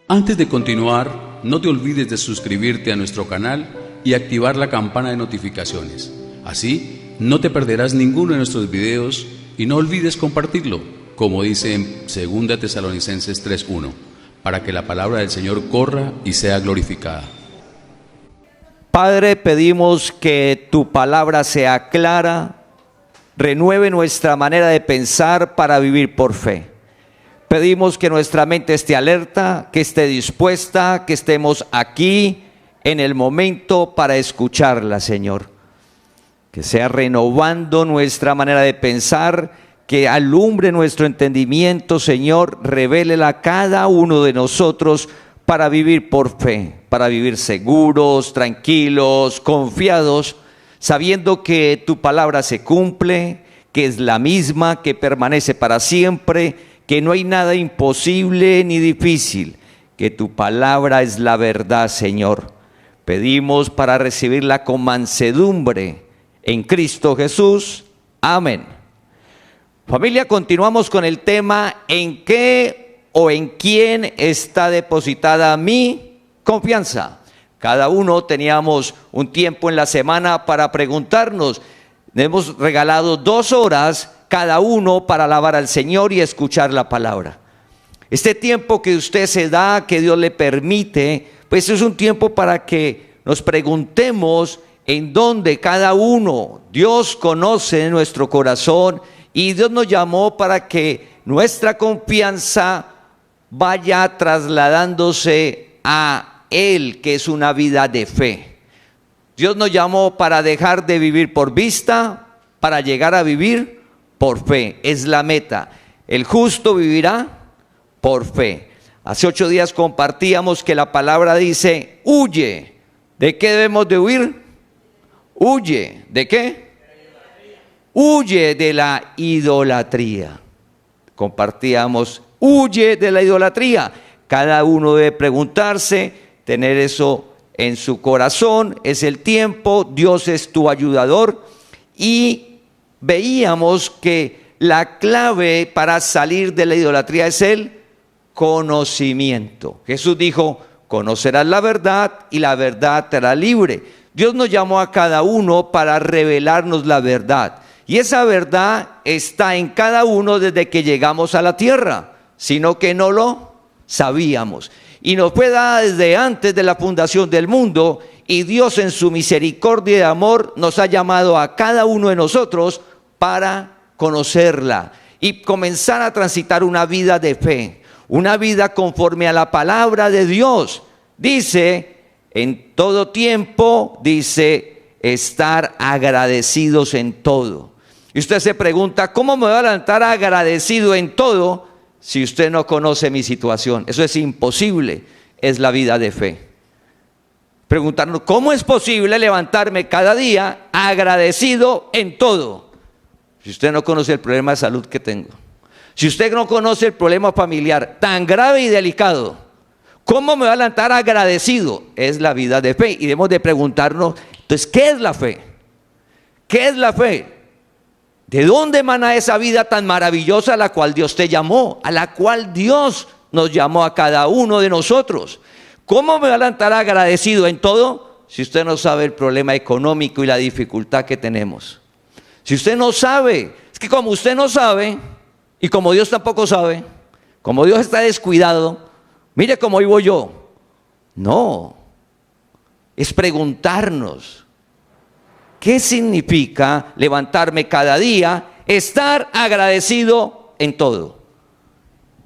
Antes de continuar, no te olvides de suscribirte a nuestro canal y activar la campana de notificaciones. Así, no te perderás ninguno de nuestros videos y no olvides compartirlo, como dice en 2 Tesalonicenses 3:1, para que la palabra del Señor corra y sea glorificada. Padre, pedimos que tu palabra sea clara, renueve nuestra manera de pensar para vivir por fe. Pedimos que nuestra mente esté alerta, que esté dispuesta, que estemos aquí en el momento para escucharla, Señor. Que sea renovando nuestra manera de pensar, que alumbre nuestro entendimiento, Señor, revélela a cada uno de nosotros para vivir por fe, para vivir seguros, tranquilos, confiados, sabiendo que tu palabra se cumple, que es la misma, que permanece para siempre, que no hay nada imposible ni difícil, que tu palabra es la verdad, Señor. Pedimos para recibirla con mansedumbre en Cristo Jesús. Amén. Familia, continuamos con el tema: ¿en qué o en quién está depositada mi confianza? Cada uno teníamos un tiempo en la semana para preguntarnos. Hemos regalado 2 horas cada uno para alabar al Señor y escuchar la palabra. Este tiempo que usted se da, que Dios le permite, pues es un tiempo para que nos preguntemos en dónde cada uno. Dios conoce nuestro corazón y Dios nos llamó para que nuestra confianza vaya trasladándose a Él, que es una vida de fe. Dios nos llamó para dejar de vivir por vista, para llegar a vivir por fe. Es la meta. El justo vivirá por fe. Hace 8 días compartíamos que la palabra dice: huye. ¿De qué debemos de huir? Huye. ¿De qué? Huye de la idolatría. Compartíamos: huye de la idolatría. Cada uno debe preguntarse, tener eso en su corazón. Es el tiempo, Dios es tu ayudador. Y veíamos que la clave para salir de la idolatría es el conocimiento. Jesús dijo: conocerás la verdad y la verdad te hará libre. Dios nos llamó a cada uno para revelarnos la verdad. Y esa verdad está en cada uno desde que llegamos a la tierra, sino que no lo sabíamos. Y nos fue dada desde antes de la fundación del mundo, y Dios en su misericordia y amor nos ha llamado a cada uno de nosotros para conocerla y comenzar a transitar una vida de fe, una vida conforme a la palabra de Dios. Dice, en todo tiempo, dice, estar agradecidos en todo. Y usted se pregunta: ¿cómo me voy a levantar agradecido en todo si usted no conoce mi situación? Eso es imposible. Es la vida de fe. Preguntarnos: ¿cómo es posible levantarme cada día agradecido en todo? Si usted no conoce el problema de salud que tengo, si usted no conoce el problema familiar tan grave y delicado, ¿cómo me voy a levantar agradecido? Es la vida de fe. Y debemos de preguntarnos, entonces, ¿qué es la fe? ¿Qué es la fe? ¿De dónde emana esa vida tan maravillosa a la cual Dios te llamó? A la cual Dios nos llamó a cada uno de nosotros. ¿Cómo me voy a levantar agradecido en todo si usted no sabe el problema económico y la dificultad que tenemos? Si usted no sabe, es que como usted no sabe, y como Dios tampoco sabe, como Dios está descuidado, mire cómo vivo yo. No, es preguntarnos: ¿qué significa levantarme cada día, estar agradecido en todo?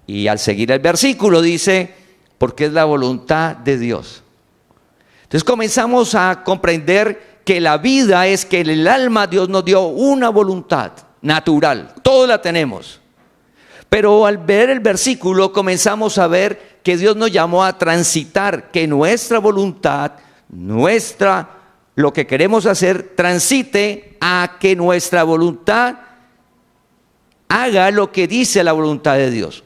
Y al seguir el versículo dice: porque es la voluntad de Dios. Entonces comenzamos a comprender que la vida es que el alma, Dios nos dio una voluntad natural, todos la tenemos. Pero al ver el versículo comenzamos a ver que Dios nos llamó a transitar, que nuestra voluntad, lo que queremos hacer, transite a que nuestra voluntad haga lo que dice la voluntad de Dios.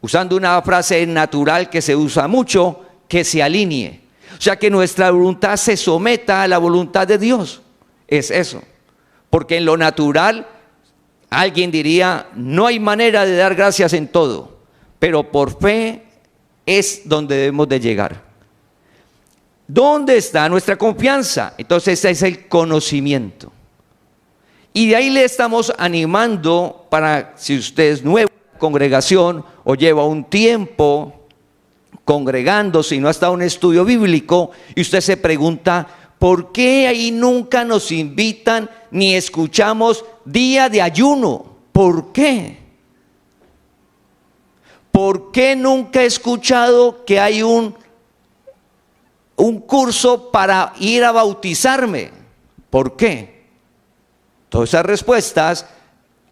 Usando una frase natural que se usa mucho, que se alinee. O sea, que nuestra voluntad se someta a la voluntad de Dios. Es eso. Porque en lo natural, alguien diría: no hay manera de dar gracias en todo. Pero por fe es donde debemos de llegar. ¿Dónde está nuestra confianza? Entonces ese es el conocimiento. Y de ahí le estamos animando para, si usted es nuevo en la congregación o lleva un tiempo congregándose y no ha estado en un estudio bíblico, y usted se pregunta, ¿por qué ahí nunca nos invitan ni escuchamos día de ayuno? ¿Por qué? ¿Por qué nunca he escuchado que hay un curso para ir a bautizarme? ¿Por qué? Todas esas respuestas,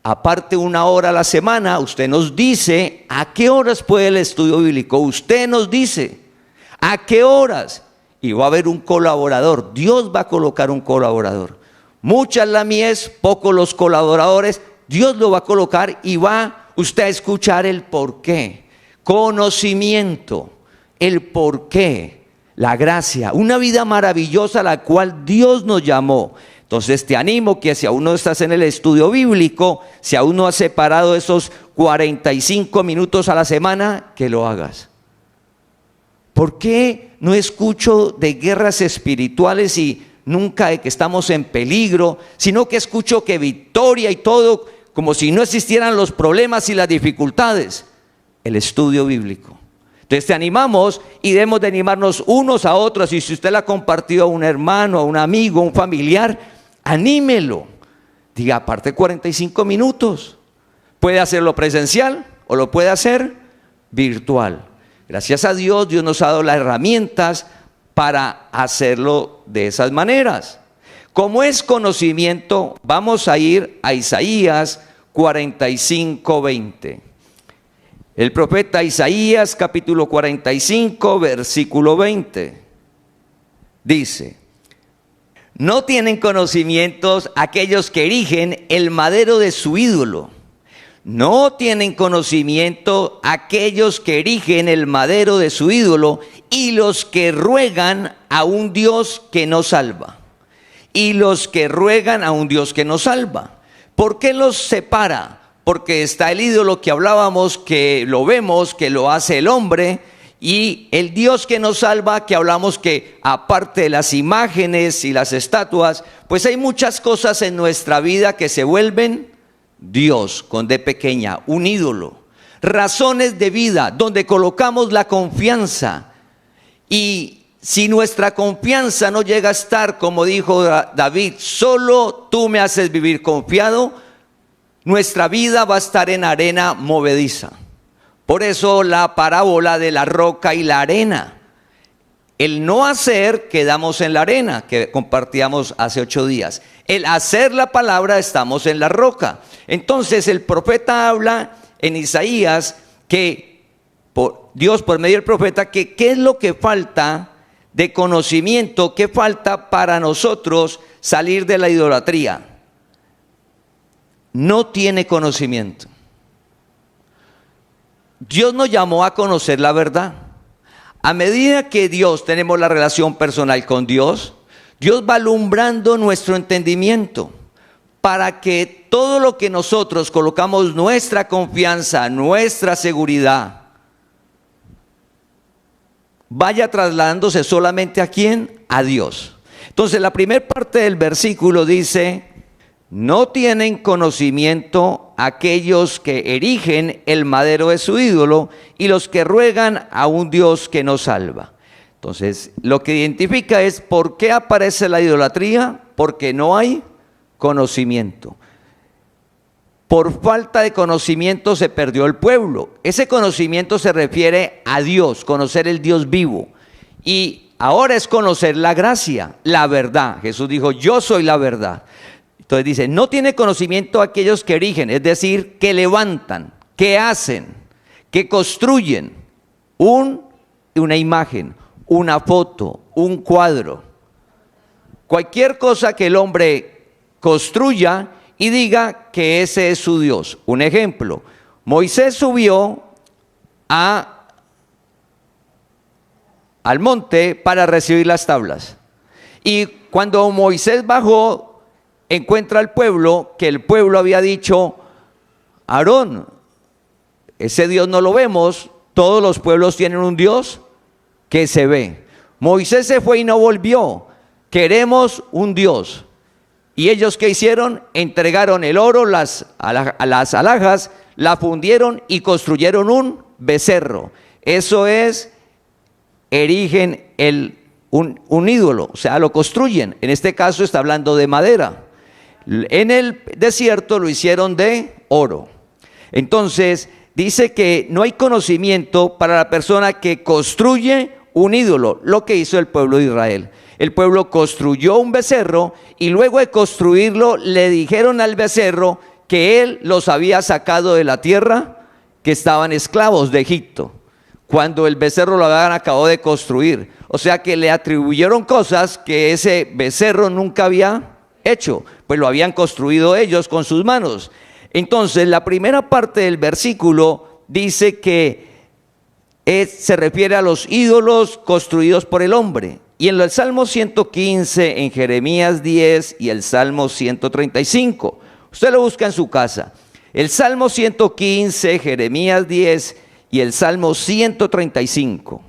aparte 1 hora a la semana, usted nos dice a qué horas puede el estudio bíblico. Usted nos dice a qué horas. Y va a haber un colaborador. Dios va a colocar un colaborador. Mucha es la mies, pocos los colaboradores. Dios lo va a colocar y va usted a escuchar el por qué. Conocimiento, el por qué, la gracia, una vida maravillosa a la cual Dios nos llamó. Entonces te animo que si aún no estás en el estudio bíblico, si aún no has separado esos 45 minutos a la semana, que lo hagas. ¿Por qué no escucho de guerras espirituales y nunca de que estamos en peligro, sino que escucho que victoria y todo, como si no existieran los problemas y las dificultades? El estudio bíblico. Entonces te animamos y debemos de animarnos unos a otros. Y si usted la ha compartido a un hermano, a un amigo, a un familiar, anímelo. Diga, aparte 45 minutos. Puede hacerlo presencial o lo puede hacer virtual. Gracias a Dios, Dios nos ha dado las herramientas para hacerlo de esas maneras. Como es conocimiento, vamos a ir a Isaías 45:20. El profeta Isaías, capítulo 45, versículo 20. Dice: no tienen conocimientos aquellos que erigen el madero de su ídolo. No tienen conocimiento aquellos que erigen el madero de su ídolo y los que ruegan a un Dios que no salva. Y los que ruegan a un Dios que no salva. ¿Por qué los separa? Porque está el ídolo que hablábamos, que lo vemos, que lo hace el hombre, y el Dios que nos salva, que hablamos que aparte de las imágenes y las estatuas, pues hay muchas cosas en nuestra vida que se vuelven Dios, con D pequeña, un ídolo. Razones de vida donde colocamos la confianza. Y si nuestra confianza no llega a estar, como dijo David, solo tú me haces vivir confiado, nuestra vida va a estar en arena movediza. Por eso la parábola de la roca y la arena. El no hacer, quedamos en la arena, que compartíamos hace 8 días. El hacer la palabra, estamos en la roca. Entonces el profeta habla en Isaías que Dios por medio del profeta, que qué es lo que falta de conocimiento, qué falta para nosotros salir de la idolatría. No tiene conocimiento. Dios nos llamó a conocer la verdad. A medida que Dios tenemos la relación personal con Dios, Dios va alumbrando nuestro entendimiento para que todo lo que nosotros colocamos nuestra confianza, nuestra seguridad, vaya trasladándose solamente ¿a quién? A Dios. Entonces la primera parte del versículo dice: no tienen conocimiento aquellos que erigen el madero de su ídolo y los que ruegan a un Dios que no salva. Entonces, lo que identifica es ¿por qué aparece la idolatría? Porque no hay conocimiento. Por falta de conocimiento se perdió el pueblo. Ese conocimiento se refiere a Dios, conocer el Dios vivo. Y ahora es conocer la gracia, la verdad. Jesús dijo, yo soy la verdad. Entonces dice, no tiene conocimiento aquellos que erigen, es decir, que levantan, que hacen, que construyen una imagen, una foto, un cuadro. Cualquier cosa que el hombre construya y diga que ese es su Dios. Un ejemplo, Moisés subió al monte para recibir las tablas. Y cuando Moisés bajó, encuentra al pueblo, que el pueblo había dicho, Aarón, ese Dios no lo vemos, Todos los pueblos tienen un Dios que se ve. Moisés se fue y no volvió. Queremos un Dios. ¿Y ellos qué hicieron? Entregaron el oro, las alhajas, la fundieron y construyeron un becerro. Eso es, erigen un ídolo, o sea, lo construyen. En este caso está hablando de madera. En el desierto lo hicieron de oro. Entonces, dice que no hay conocimiento para la persona que construye un ídolo, lo que hizo el pueblo de Israel. El pueblo construyó un becerro y luego de construirlo le dijeron al becerro que él los había sacado de la tierra, que estaban esclavos de Egipto, cuando el becerro lo habían acabado de construir. O sea que le atribuyeron cosas que ese becerro nunca había hecho, pues lo habían construido ellos con sus manos. Entonces la primera parte del versículo dice que se refiere a los ídolos construidos por el hombre. Y en el Salmo 115, en Jeremías 10 y el Salmo 135, usted lo busca en su casa. El Salmo 115, Jeremías 10 y el Salmo 135.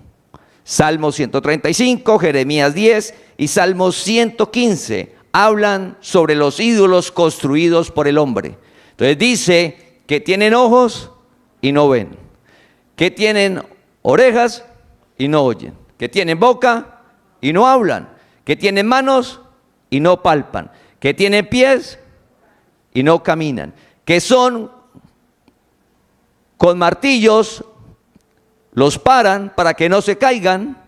Salmo 135, Jeremías 10 y Salmo 115 hablan sobre los ídolos construidos por el hombre. Entonces dice que tienen ojos y no ven, que tienen orejas y no oyen, que tienen boca y no hablan, que tienen manos y no palpan, que tienen pies y no caminan, que son con martillos, los paran para que no se caigan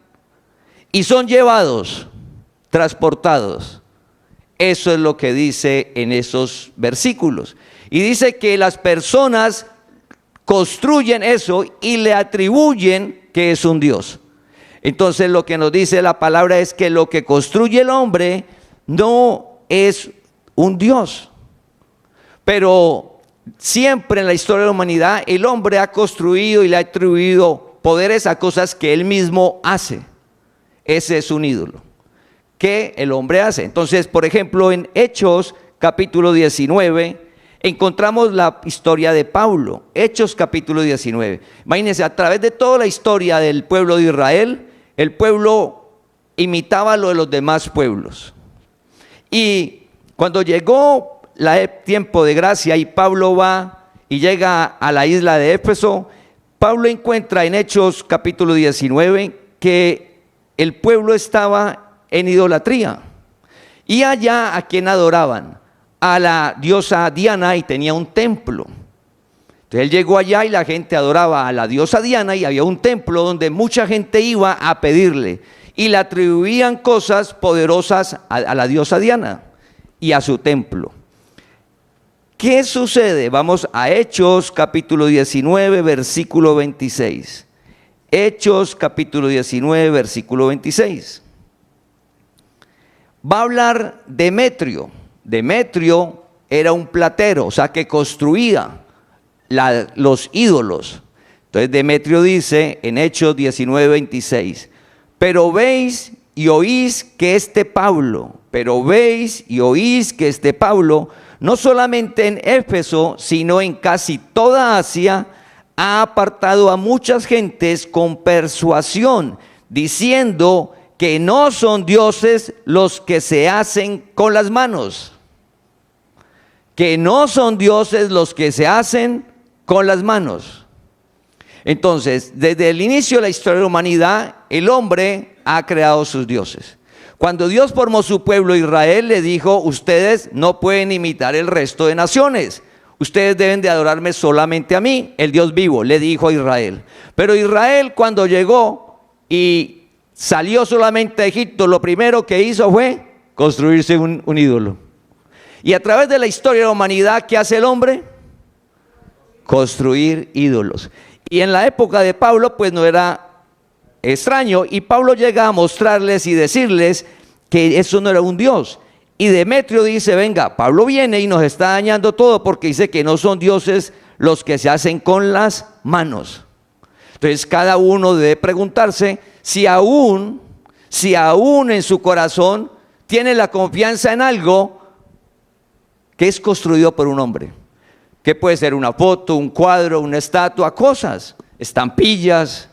y son llevados, transportados. Eso es lo que dice en esos versículos. Y dice que las personas construyen eso y le atribuyen que es un Dios. Entonces lo que nos dice la palabra es que lo que construye el hombre no es un Dios. Pero siempre en la historia de la humanidad el hombre ha construido y le ha atribuido poderes a cosas que él mismo hace. Ese es un ídolo que el hombre hace. Entonces, por ejemplo, en Hechos capítulo 19 encontramos la historia de Pablo. Hechos capítulo 19. Imagínense, a través de toda la historia del pueblo de Israel, el pueblo imitaba lo de los demás pueblos. Y cuando llegó el tiempo de gracia y Pablo va y llega a la isla de Éfeso, Pablo encuentra en Hechos capítulo 19 que el pueblo estaba en idolatría. Y allá, ¿a quién adoraban? A la diosa Diana, y tenía un templo. Entonces él llegó allá y la gente adoraba a la diosa Diana y había un templo donde mucha gente iba a pedirle y le atribuían cosas poderosas a la diosa Diana y a su templo. ¿Qué sucede? Vamos a Hechos capítulo 19 versículo 26. Hechos capítulo 19 versículo 26. Va a hablar Demetrio. Demetrio era un platero, o sea que construía los ídolos. Entonces Demetrio dice en Hechos 19, 26, pero veis y oís que este Pablo, no solamente en Éfeso, sino en casi toda Asia, ha apartado a muchas gentes con persuasión, diciendo que no son dioses los que se hacen con las manos. Que no son dioses los que se hacen con las manos. Entonces, desde el inicio de la historia de la humanidad, el hombre ha creado sus dioses. Cuando Dios formó su pueblo Israel, le dijo: ustedes no pueden imitar el resto de naciones. Ustedes deben de adorarme solamente a mí, el Dios vivo, le dijo a Israel. Pero Israel, cuando llegó y salió solamente de Egipto, lo primero que hizo fue construirse un ídolo. Y a través de la historia de la humanidad, ¿qué hace el hombre? Construir ídolos. Y en la época de Pablo, pues no era extraño, y Pablo llega a mostrarles y decirles que eso no era un Dios. Y Demetrio dice: venga, Pablo viene y nos está dañando todo porque dice que no son dioses los que se hacen con las manos. Entonces cada uno debe preguntarse si aún en su corazón tiene la confianza en algo que es construido por un hombre, que puede ser una foto, un cuadro, una estatua, cosas. estampillas,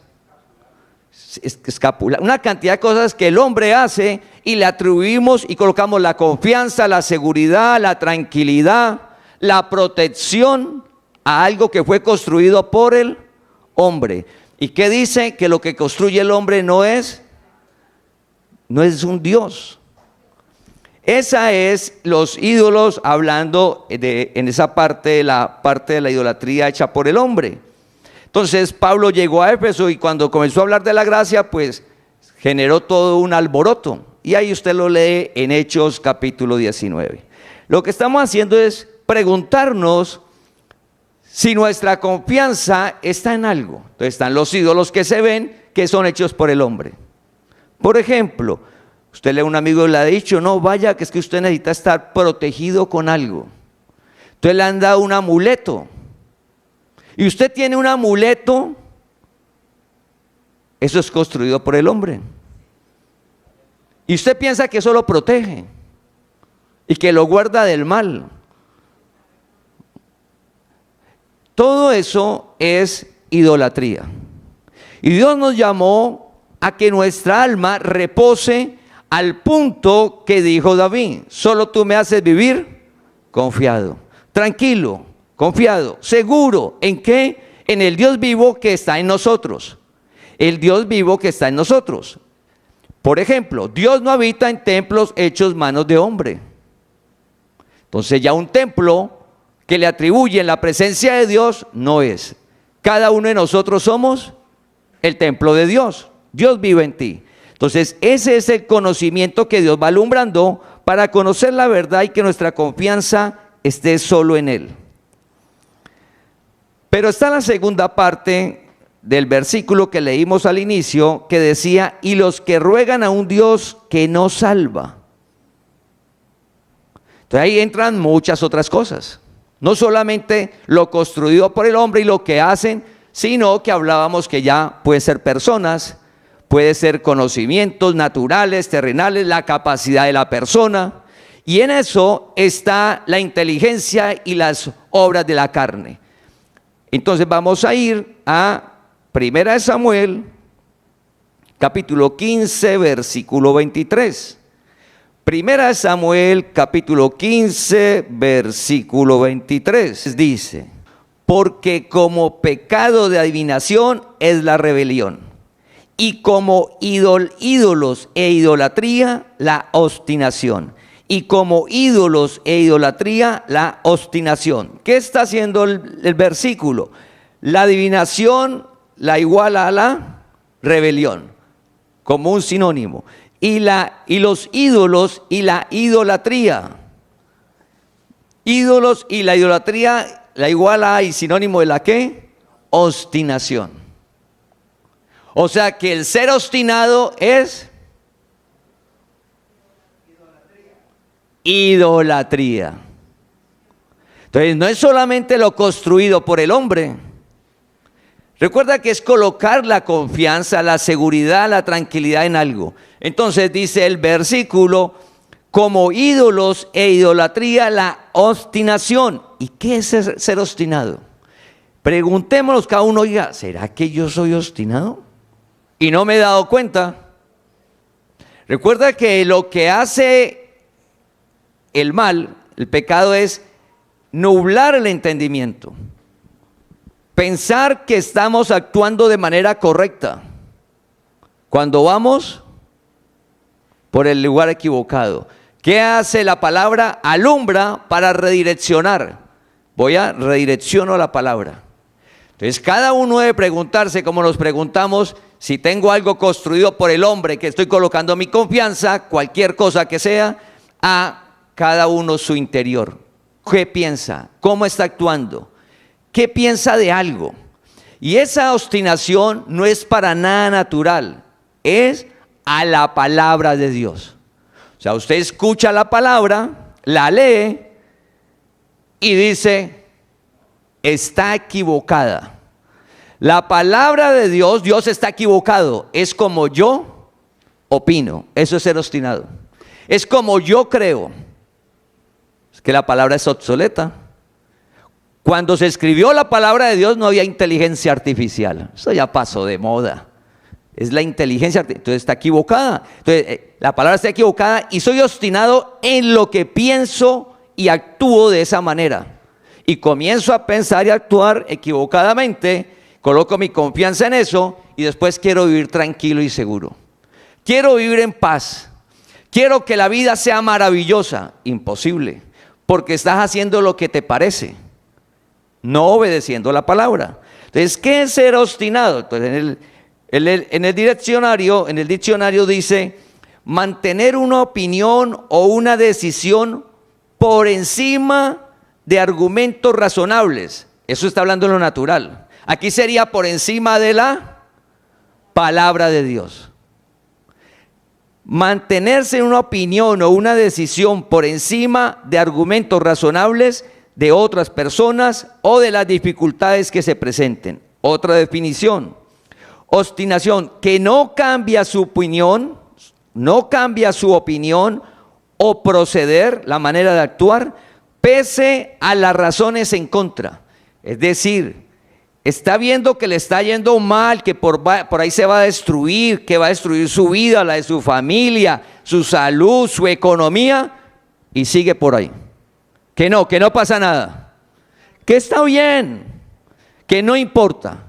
escápula, una cantidad de cosas que el hombre hace y le atribuimos y colocamos la confianza, la seguridad, la tranquilidad, la protección a algo que fue construido por el hombre. ¿Y qué dice? Que lo que construye el hombre no es un Dios. Esa es los ídolos, hablando en esa parte, la parte de la idolatría hecha por el hombre. Entonces Pablo llegó a Éfeso y cuando comenzó a hablar de la gracia, pues generó todo un alboroto. Y ahí usted lo lee en Hechos capítulo 19. Lo que estamos haciendo es preguntarnos si nuestra confianza está en algo. Entonces están los ídolos que se ven, que son hechos por el hombre. Por ejemplo, usted lee a un amigo y le ha dicho, no, vaya, que es que usted necesita estar protegido con algo. Entonces le han dado un amuleto. Y usted tiene un amuleto, eso es construido por el hombre. Y usted piensa que eso lo protege y que lo guarda del mal. Todo eso es idolatría. Y Dios nos llamó a que nuestra alma repose al punto que dijo David, solo tú me haces vivir confiado, tranquilo, confiado, seguro. ¿En qué? En el Dios vivo que está en nosotros. El Dios vivo que está en nosotros. Por ejemplo, Dios no habita en templos hechos manos de hombre. Entonces ya un templo que le atribuyen la presencia de Dios no es. Cada uno de nosotros somos el templo de Dios. Dios vive en ti. Entonces ese es el conocimiento que Dios va alumbrando para conocer la verdad y que nuestra confianza esté solo en Él. Pero está la segunda parte del versículo que leímos al inicio, que decía, y los que ruegan a un Dios que no salva. Entonces ahí entran muchas otras cosas. No solamente lo construido por el hombre y lo que hacen, sino que hablábamos que ya puede ser personas, puede ser conocimientos naturales, terrenales, la capacidad de la persona. Y en eso está la inteligencia y las obras de la carne. Entonces vamos a ir a 1 Samuel, capítulo 15, versículo 23. 1 Samuel, capítulo 15, versículo 23, dice, porque como pecado de adivinación es la rebelión, y como ídolos e idolatría, la obstinación. Y como ídolos e idolatría, la obstinación. ¿Qué está haciendo el versículo? La adivinación la iguala a la rebelión, como un sinónimo. Y los ídolos y la idolatría. Ídolos y la idolatría la iguala a y sinónimo de la ¿qué? Obstinación. O sea que el ser obstinado es idolatría. Entonces no es solamente lo construido por el hombre. Recuerda que es colocar la confianza, la seguridad, la tranquilidad en algo. Entonces dice el versículo, como ídolos e idolatría, la obstinación. ¿Y qué es ser obstinado? Preguntémonos cada uno, oiga, ¿será que yo soy obstinado? Y no me he dado cuenta. Recuerda que lo que hace el mal, el pecado, es nublar el entendimiento. Pensar que estamos actuando de manera correcta cuando vamos por el lugar equivocado. ¿Qué hace la palabra? Alumbra para redireccionar. Redirecciono la palabra. Entonces cada uno debe preguntarse, como nos preguntamos, si tengo algo construido por el hombre, que estoy colocando mi confianza, cualquier cosa que sea, a cada uno su interior. ¿Qué piensa? ¿Cómo está actuando? ¿Qué piensa de algo? Y esa obstinación no es para nada natural, es a la palabra de Dios. O sea, usted escucha la palabra, la lee y dice, está equivocada. La palabra de Dios, Dios está equivocado, es como yo opino, eso es ser obstinado. Es como yo creo, es que la palabra es obsoleta. Cuando se escribió la palabra de Dios no había inteligencia artificial. Eso ya pasó de moda. Es la inteligencia artificial. Entonces está equivocada. Entonces la palabra está equivocada y soy obstinado en lo que pienso y actúo de esa manera. Y comienzo a pensar y actuar equivocadamente, coloco mi confianza en eso y después quiero vivir tranquilo y seguro. Quiero vivir en paz. Quiero que la vida sea maravillosa. Imposible, porque estás haciendo lo que te parece, no obedeciendo la palabra. Entonces, ¿qué es ser obstinado? Entonces, en el diccionario dice, mantener una opinión o una decisión por encima de argumentos razonables. Eso está hablando en lo natural. Aquí sería por encima de la palabra de Dios. Mantenerse en una opinión o una decisión por encima de argumentos razonables de otras personas o de las dificultades que se presenten. Otra definición: obstinación, que no cambia su opinión, o proceder, la manera de actuar, pese a las razones en contra. Es decir, está viendo que le está yendo mal, que por ahí se va a destruir, que va a destruir su vida, la de su familia, su salud, su economía, y sigue por ahí. Que no pasa nada, que está bien, que no importa,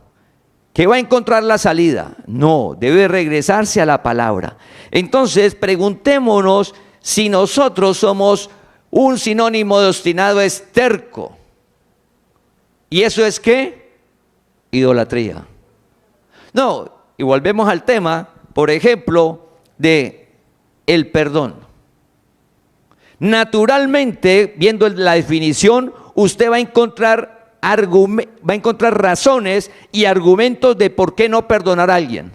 que va a encontrar la salida. No, debe regresarse a la palabra. Entonces, preguntémonos si nosotros somos un sinónimo de obstinado, es terco. ¿Y eso es qué? Idolatría. No, y volvemos al tema, por ejemplo, de el perdón. Naturalmente, viendo la definición, usted va a encontrar razones y argumentos de por qué no perdonar a alguien.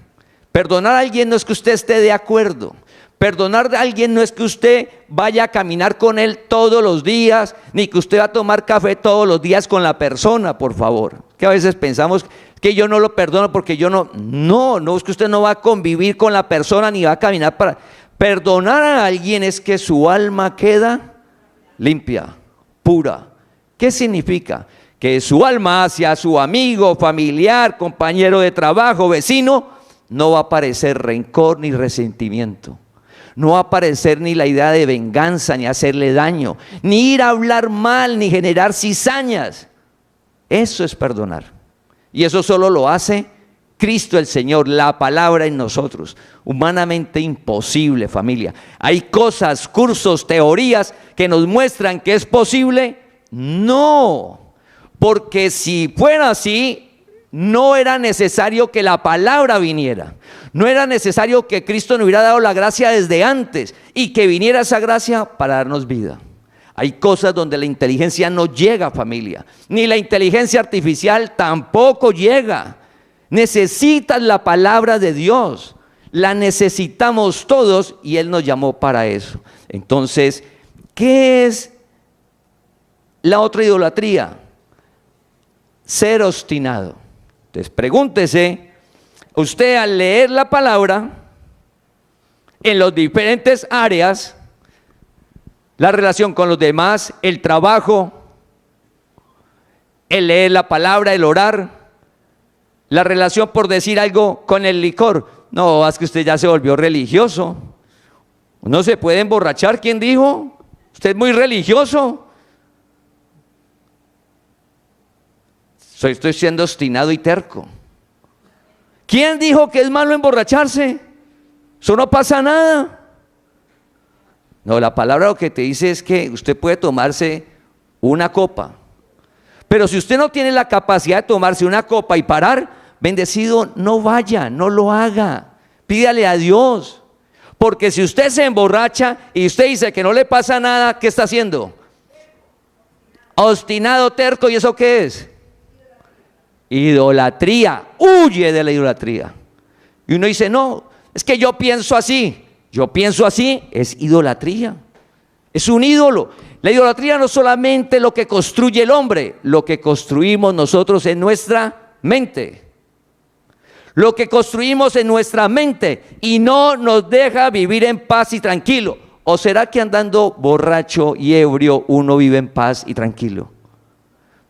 Perdonar a alguien no es que usted esté de acuerdo. Perdonar a alguien no es que usted vaya a caminar con él todos los días, ni que usted va a tomar café todos los días con la persona, por favor. Que a veces pensamos que yo no lo perdono porque yo no es que usted no va a convivir con la persona ni va a caminar para... Perdonar a alguien es que su alma queda limpia, pura. ¿Qué significa? Que su alma hacia su amigo, familiar, compañero de trabajo, vecino, no va a aparecer rencor ni resentimiento. No va a aparecer ni la idea de venganza, ni hacerle daño, ni ir a hablar mal, ni generar cizañas. Eso es perdonar. Y eso solo lo hace Cristo el Señor, la palabra en nosotros. Humanamente imposible, familia. Hay cosas, cursos, teorías que nos muestran que es posible. No, porque si fuera así, no era necesario que la palabra viniera. No era necesario que Cristo nos hubiera dado la gracia desde antes y que viniera esa gracia para darnos vida. Hay cosas donde la inteligencia no llega, familia. Ni la inteligencia artificial tampoco llega. Necesitas la palabra de Dios. La necesitamos todos y Él nos llamó para eso. Entonces, ¿qué es la otra idolatría? Ser obstinado. Entonces, pregúntese, usted al leer la palabra, en las diferentes áreas, la relación con los demás, el trabajo, el leer la palabra, el orar, la relación, por decir algo, con el licor. No, es que usted ya se volvió religioso. No se puede emborrachar. ¿Quién dijo? Usted es muy religioso. Estoy siendo obstinado y terco. ¿Quién dijo que es malo emborracharse? Eso no pasa nada. No, la palabra lo que te dice es que usted puede tomarse una copa. Pero si usted no tiene la capacidad de tomarse una copa y parar, bendecido, no vaya, no lo haga. Pídale a Dios. Porque si usted se emborracha y usted dice que no le pasa nada, ¿qué está haciendo? Obstinado, terco, ¿y eso qué es? Idolatría. Huye de la idolatría. Y uno dice, no, es que yo pienso así. Yo pienso así, es idolatría. Es un ídolo. La idolatría no es solamente lo que construye el hombre, lo que construimos nosotros en nuestra mente. Lo que construimos en nuestra mente y no nos deja vivir en paz y tranquilo. ¿O será que andando borracho y ebrio uno vive en paz y tranquilo?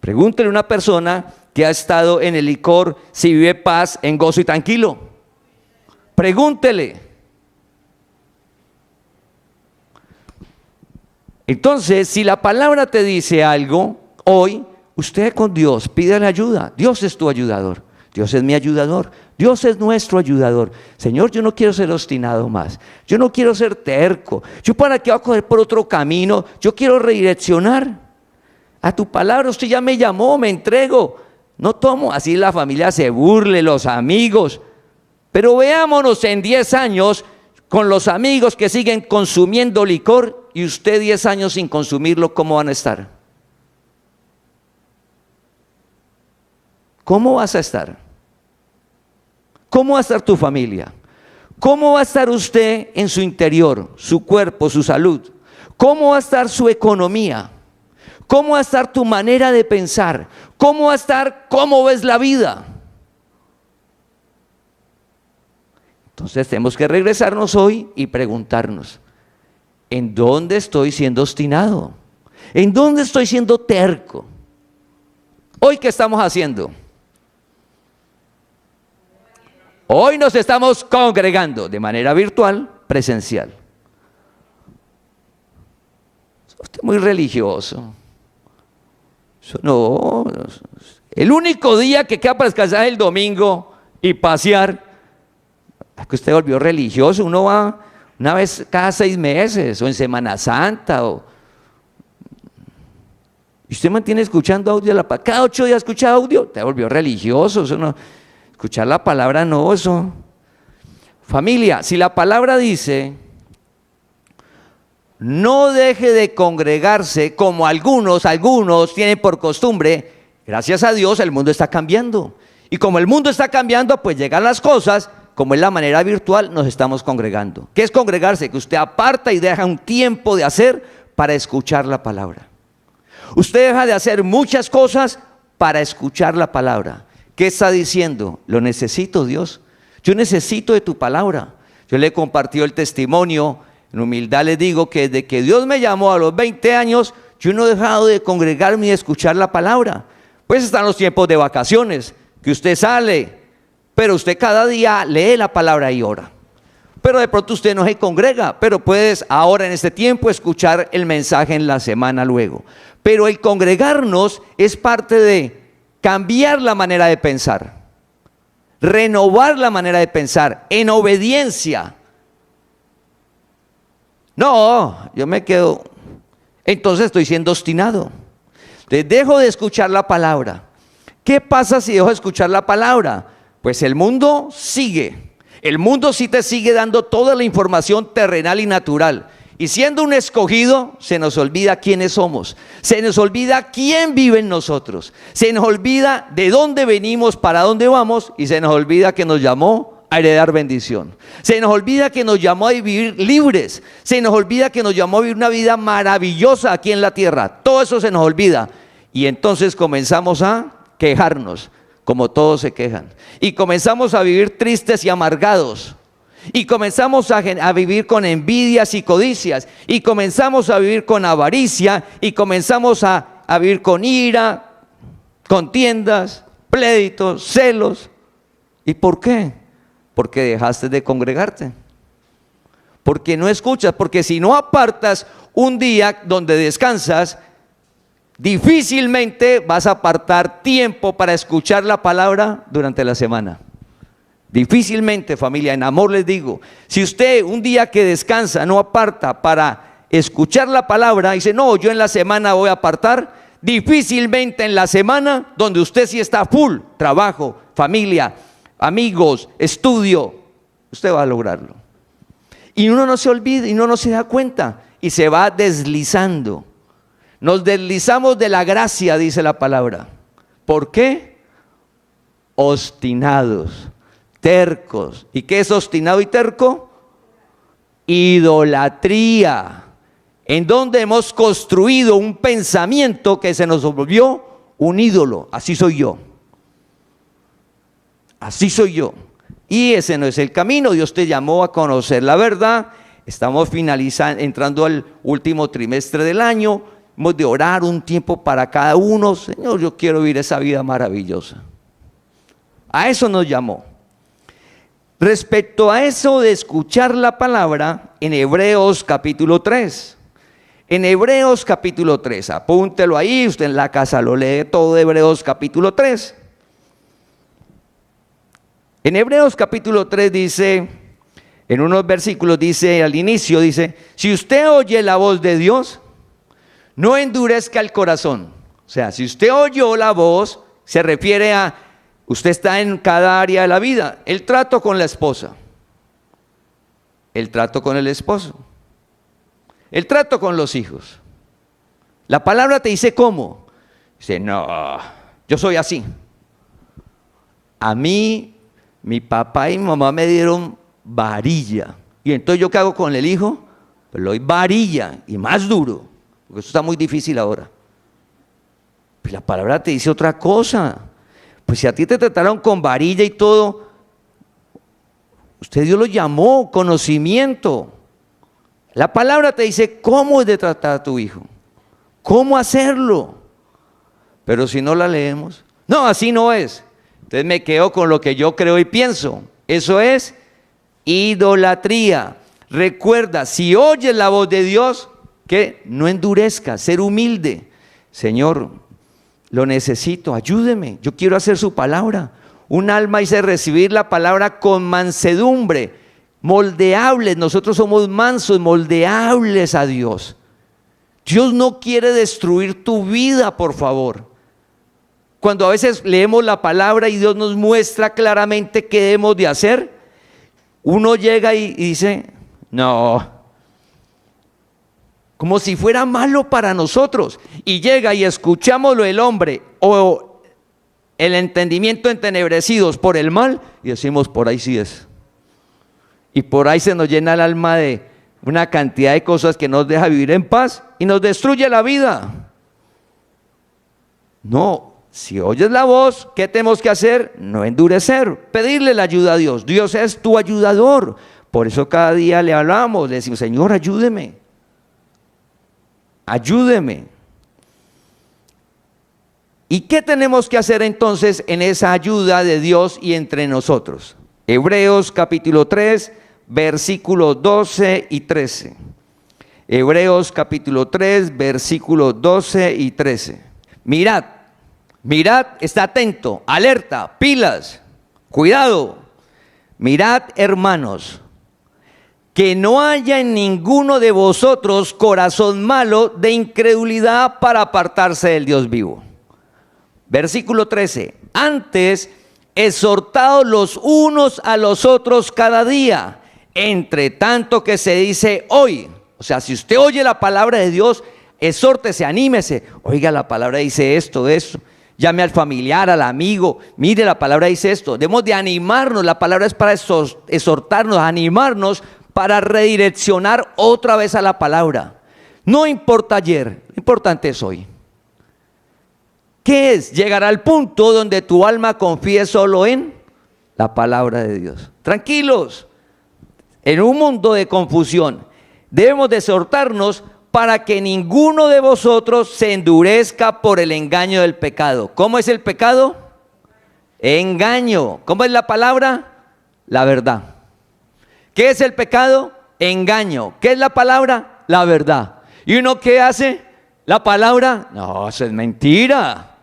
Pregúntele a una persona que ha estado en el licor si vive paz, en gozo y tranquilo. Pregúntele. Entonces, si la palabra te dice algo, hoy, usted con Dios, pídale ayuda. Dios es tu ayudador. Dios es mi ayudador. Dios es nuestro ayudador. Señor, yo no quiero ser obstinado más. Yo no quiero ser terco. ¿Yo para qué voy a coger por otro camino? Yo quiero redireccionar. A tu palabra usted ya me llamó, me entrego. No tomo, así la familia se burle, los amigos. Pero veámonos en 10 años con los amigos que siguen consumiendo licor y usted 10 años sin consumirlo, ¿cómo van a estar? ¿Cómo vas a estar? ¿Cómo va a estar tu familia? ¿Cómo va a estar usted en su interior, su cuerpo, su salud? ¿Cómo va a estar su economía? ¿Cómo va a estar tu manera de pensar? ¿Cómo va a estar cómo ves la vida? Entonces tenemos que regresarnos hoy y preguntarnos, ¿en dónde estoy siendo obstinado? ¿En dónde estoy siendo terco? ¿Hoy qué estamos haciendo? Hoy nos estamos congregando de manera virtual, presencial. Usted es muy religioso. No, el único día que queda para descansar es el domingo y pasear. Es que usted volvió religioso. Uno va una vez cada 6 meses o en Semana Santa. Y usted mantiene escuchando audio. Cada 8 días escucha audio. Te volvió religioso. Eso no, escuchar la palabra no, eso. Familia, si la palabra dice, no deje de congregarse como algunos tienen por costumbre, gracias a Dios el mundo está cambiando. Y como el mundo está cambiando, pues llegan las cosas, como es la manera virtual, nos estamos congregando. ¿Qué es congregarse? Que usted aparta y deja un tiempo de hacer para escuchar la palabra. Usted deja de hacer muchas cosas para escuchar la palabra. ¿Qué está diciendo? Lo necesito, Dios. Yo necesito de tu palabra. Yo le he compartido el testimonio. En humildad les digo que desde que Dios me llamó a los 20 años, yo no he dejado de congregarme y de escuchar la palabra. Pues están los tiempos de vacaciones, que usted sale, pero usted cada día lee la palabra y ora. Pero de pronto usted no se congrega, pero puedes ahora en este tiempo escuchar el mensaje en la semana luego. Pero el congregarnos es parte de cambiar la manera de pensar, renovar la manera de pensar en obediencia. No, yo me quedo, entonces estoy siendo obstinado. Entonces dejo de escuchar la palabra. ¿Qué pasa si dejo de escuchar la palabra? Pues el mundo sigue. El mundo sí te sigue dando toda la información terrenal y natural. Y siendo un escogido, se nos olvida quiénes somos. Se nos olvida quién vive en nosotros. Se nos olvida de dónde venimos, para dónde vamos. Y se nos olvida que nos llamó a heredar bendición. Se nos olvida que nos llamó a vivir libres. Se nos olvida que nos llamó a vivir una vida maravillosa aquí en la tierra. Todo eso se nos olvida. Y entonces comenzamos a quejarnos, como todos se quejan. Y comenzamos a vivir tristes y amargados. Y comenzamos a vivir con envidias y codicias. Y comenzamos a vivir con avaricia. Y comenzamos a vivir con ira, contiendas, pleitos, celos. ¿Y por qué? Porque dejaste de congregarte. Porque no escuchas. Porque si no apartas un día donde descansas, difícilmente vas a apartar tiempo para escuchar la palabra durante la semana. Difícilmente, familia, en amor les digo, si usted un día que descansa no aparta para escuchar la palabra, dice, no, yo en la semana voy a apartar, difícilmente en la semana, donde usted sí está full, trabajo, familia, amigos, estudio, usted va a lograrlo. Y uno no se olvida y uno no se da cuenta y se va deslizando. Nos deslizamos de la gracia, dice la palabra. ¿Por qué? Obstinados, tercos. ¿Y qué es obstinado y terco? Idolatría. En donde hemos construido un pensamiento que se nos volvió un ídolo. Así soy yo. Así soy yo. Y ese no es el camino. Dios te llamó a conocer la verdad. Estamos entrando al último trimestre del año. hemos de orar un tiempo para cada uno. Señor, yo quiero vivir esa vida maravillosa. A eso nos llamó. Respecto a eso de escuchar la palabra, en Hebreos capítulo 3. En Hebreos capítulo 3, apúntelo ahí, usted en la casa lo lee todo de Hebreos capítulo 3. En Hebreos capítulo 3 dice, en unos versículos dice, al inicio dice, si usted oye la voz de Dios, no endurezca el corazón. O sea, si usted oyó la voz, se refiere a, usted está en cada área de la vida. El trato con la esposa, el trato con el esposo, el trato con los hijos. La palabra te dice cómo. Dice, no, yo soy así. A mí, mi papá y mi mamá me dieron varilla. Y entonces, ¿yo qué hago con el hijo? Pues le doy varilla y más duro. Porque eso está muy difícil ahora. Pues la palabra te dice otra cosa. Pues si a ti te trataron con varilla y todo, usted Dios lo llamó conocimiento. La palabra te dice cómo es de tratar a tu hijo, cómo hacerlo. Pero si no la leemos, no, así no es. Entonces me quedo con lo que yo creo y pienso. Eso es idolatría. Recuerda, si oyes la voz de Dios, que no endurezca, ser humilde. Señor, lo necesito, ayúdeme, yo quiero hacer su palabra. Un alma dice recibir la palabra con mansedumbre. Moldeables, nosotros somos mansos, moldeables a Dios. Dios no quiere destruir tu vida, por favor. Cuando a veces leemos la palabra y Dios nos muestra claramente qué debemos de hacer, uno llega y dice, no, como si fuera malo para nosotros, y llega y escuchamos lo del hombre o el entendimiento entenebrecidos por el mal y decimos, por ahí sí es. Y por ahí se nos llena el alma de una cantidad de cosas que nos deja vivir en paz y nos destruye la vida. No, si oyes la voz, ¿qué tenemos que hacer? No endurecer, pedirle la ayuda a Dios. Dios es tu ayudador. Por eso cada día le hablamos, le decimos, Señor, ayúdeme. Ayúdeme. ¿Y qué tenemos que hacer entonces en esa ayuda de Dios y entre nosotros? Hebreos capítulo 3, versículos 12 y 13. Hebreos capítulo 3, versículos 12 y 13. Mirad, está atento, alerta, pilas, cuidado. Mirad, hermanos, que no haya en ninguno de vosotros corazón malo de incredulidad para apartarse del Dios vivo. Versículo 13. Antes, exhortados los unos a los otros cada día, entre tanto que se dice hoy. O sea, si usted oye la palabra de Dios, exhórtese, anímese. Oiga, la palabra dice esto, eso. Llame al familiar, al amigo. Mire, la palabra dice esto. Debemos de animarnos. La palabra es para exhortarnos, animarnos para redireccionar otra vez a la palabra. No importa ayer, lo importante es hoy. ¿Qué es? Llegar al punto donde tu alma confíe solo en la palabra de Dios. Tranquilos, en un mundo de confusión, debemos de exhortarnos para que ninguno de vosotros se endurezca por el engaño del pecado. ¿Cómo es el pecado? Engaño. ¿Cómo es la palabra? La verdad. ¿Qué es el pecado? Engaño. ¿Qué es la palabra? La verdad. ¿Y uno qué hace? La palabra, no, eso es mentira.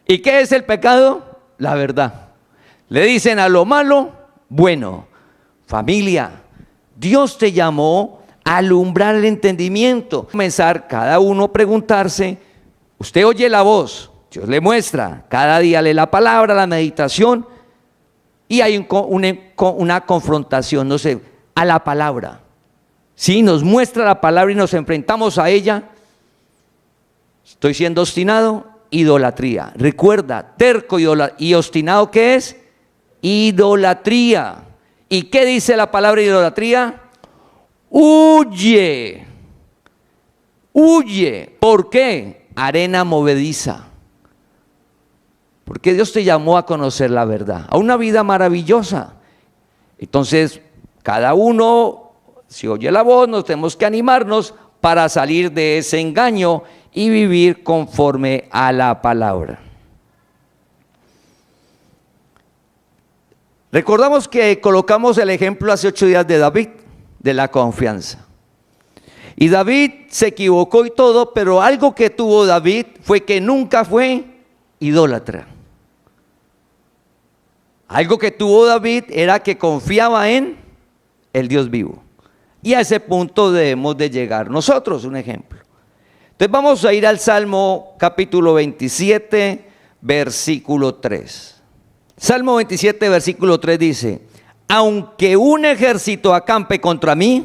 ¿Y qué es el pecado? La verdad. Le dicen a lo malo, bueno. Familia, Dios te llamó a alumbrar el entendimiento. Comenzar cada uno a preguntarse, usted oye la voz, Dios le muestra, cada día lee la palabra, la meditación, y hay una confrontación, no sé, a la palabra. Si nos muestra la palabra y nos enfrentamos a ella, estoy siendo obstinado, idolatría. Recuerda, terco y obstinado, ¿qué es? Idolatría. ¿Y qué dice la palabra idolatría? Huye. Huye. ¿Por qué? Arena movediza. Porque Dios te llamó a conocer la verdad, a una vida maravillosa. Entonces, cada uno, si oye la voz, nos tenemos que animarnos para salir de ese engaño y vivir conforme a la palabra. Recordamos que colocamos el ejemplo hace 8 días de David, de la confianza. Y David se equivocó y todo, pero algo que tuvo David fue que nunca fue idólatra. Algo que tuvo David era que confiaba en el Dios vivo. Y a ese punto debemos de llegar nosotros, un ejemplo. Entonces vamos a ir al Salmo capítulo 27, versículo 3. Salmo 27, versículo 3 dice: aunque un ejército acampe contra mí,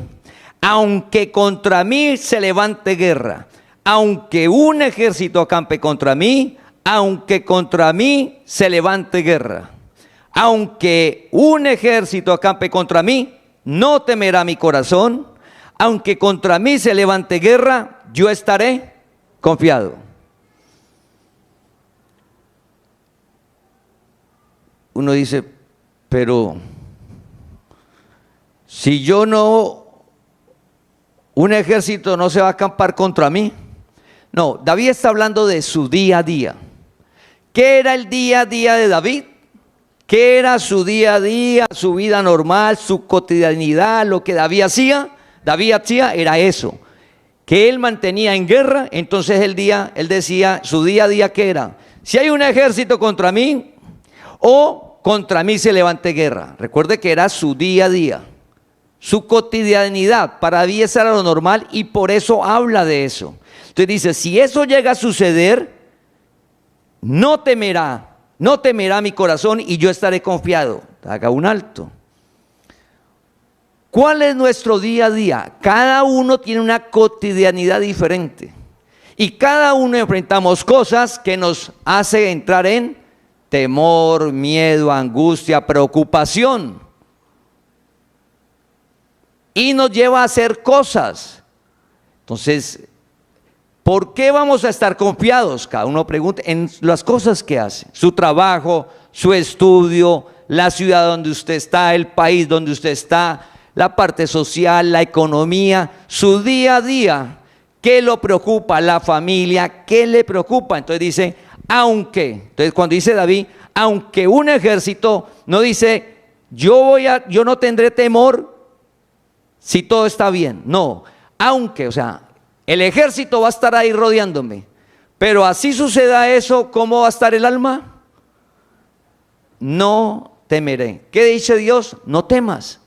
aunque contra mí se levante guerra, aunque un ejército acampe contra mí, aunque contra mí se levante guerra, aunque un ejército acampe contra mí, no temerá mi corazón, aunque contra mí se levante guerra, yo estaré confiado. Uno dice, pero si yo no, un ejército no se va a acampar contra mí. No, David está hablando de su día a día. ¿Qué era el día a día de David? ¿Qué era su día a día, su vida normal, su cotidianidad, lo que David hacía? David hacía era eso, que él mantenía en guerra. Entonces él decía, su día a día, ¿qué era? Si hay un ejército contra mí, o contra mí se levante guerra. Recuerde que era su día a día, su cotidianidad. Para David eso era lo normal y por eso habla de eso. Entonces dice, si eso llega a suceder, no temerá mi corazón y yo estaré confiado. Haga un alto. ¿Cuál es nuestro día a día? Cada uno tiene una cotidianidad diferente y cada uno enfrentamos cosas que nos hace entrar en temor, miedo, angustia, preocupación y nos lleva a hacer cosas. Entonces, ¿por qué vamos a estar confiados? Cada uno pregunta en las cosas que hace, su trabajo, su estudio, la ciudad donde usted está, el país donde usted está, la parte social, la economía, su día a día. ¿Qué lo preocupa? La familia, ¿qué le preocupa? Entonces dice, entonces cuando dice David, aunque un ejército, no dice, yo no tendré temor si todo está bien. No, aunque, o sea, el ejército va a estar ahí rodeándome, pero así suceda eso, ¿cómo va a estar el alma? No temeré. ¿Qué dice Dios? No temas,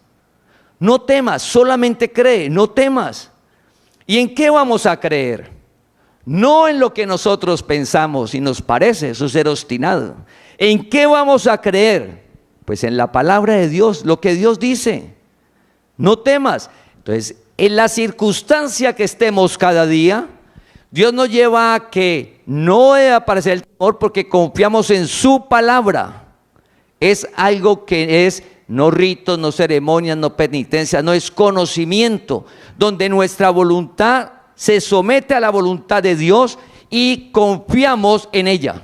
no temas, solamente cree, no temas. ¿Y en qué vamos a creer? No en lo que nosotros pensamos y nos parece, eso es ser obstinado. ¿En qué vamos a creer? Pues en la palabra de Dios, lo que Dios dice. No temas. Entonces, en la circunstancia que estemos cada día, Dios nos lleva a que no debe aparecer el temor porque confiamos en su palabra. Es algo que es no ritos, no ceremonias, no penitencia, no es conocimiento, donde nuestra voluntad se somete a la voluntad de Dios y confiamos en ella.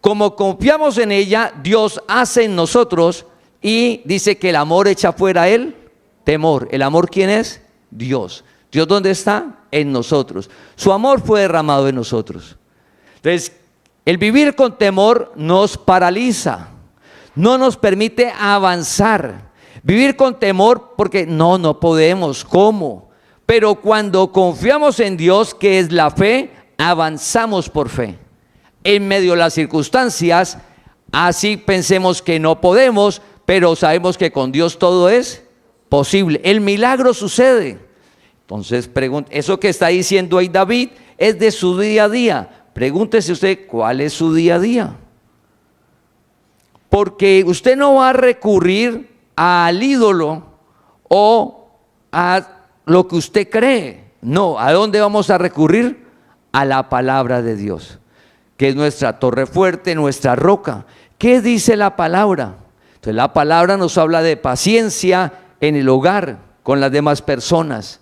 Como confiamos en ella, Dios hace en nosotros y dice que el amor echa fuera el temor. ¿El amor quién es? Dios. ¿Dios dónde está? En nosotros. Su amor fue derramado en nosotros. Entonces, el vivir con temor nos paraliza, no nos permite avanzar. Vivir con temor porque no podemos, ¿cómo? Pero cuando confiamos en Dios, que es la fe, avanzamos por fe. En medio de las circunstancias, así pensemos que no podemos, pero sabemos que con Dios todo es posible. El milagro sucede. Entonces, eso que está diciendo ahí David es de su día a día. Pregúntese usted, ¿cuál es su día a día? Porque usted no va a recurrir al ídolo o a lo que usted cree. No, ¿a dónde vamos a recurrir? A la palabra de Dios, que es nuestra torre fuerte, nuestra roca. ¿Qué dice la palabra? Entonces la palabra nos habla de paciencia en el hogar, con las demás personas.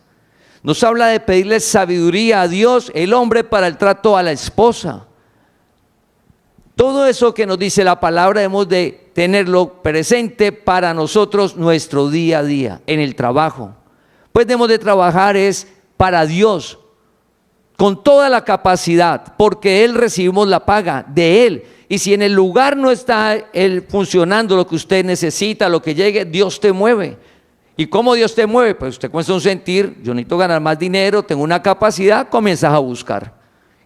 Nos habla de pedirle sabiduría a Dios, el hombre para el trato a la esposa. Todo eso que nos dice la palabra debemos de tenerlo presente para nosotros nuestro día a día, en el trabajo. Pues debemos de trabajar es para Dios, con toda la capacidad, porque de Él recibimos la paga, de Él. Y si en el lugar no está Él funcionando lo que usted necesita, lo que llegue, Dios te mueve. ¿Y cómo Dios te mueve? Pues usted comienza a sentir, yo necesito ganar más dinero, tengo una capacidad, comienzas a buscar.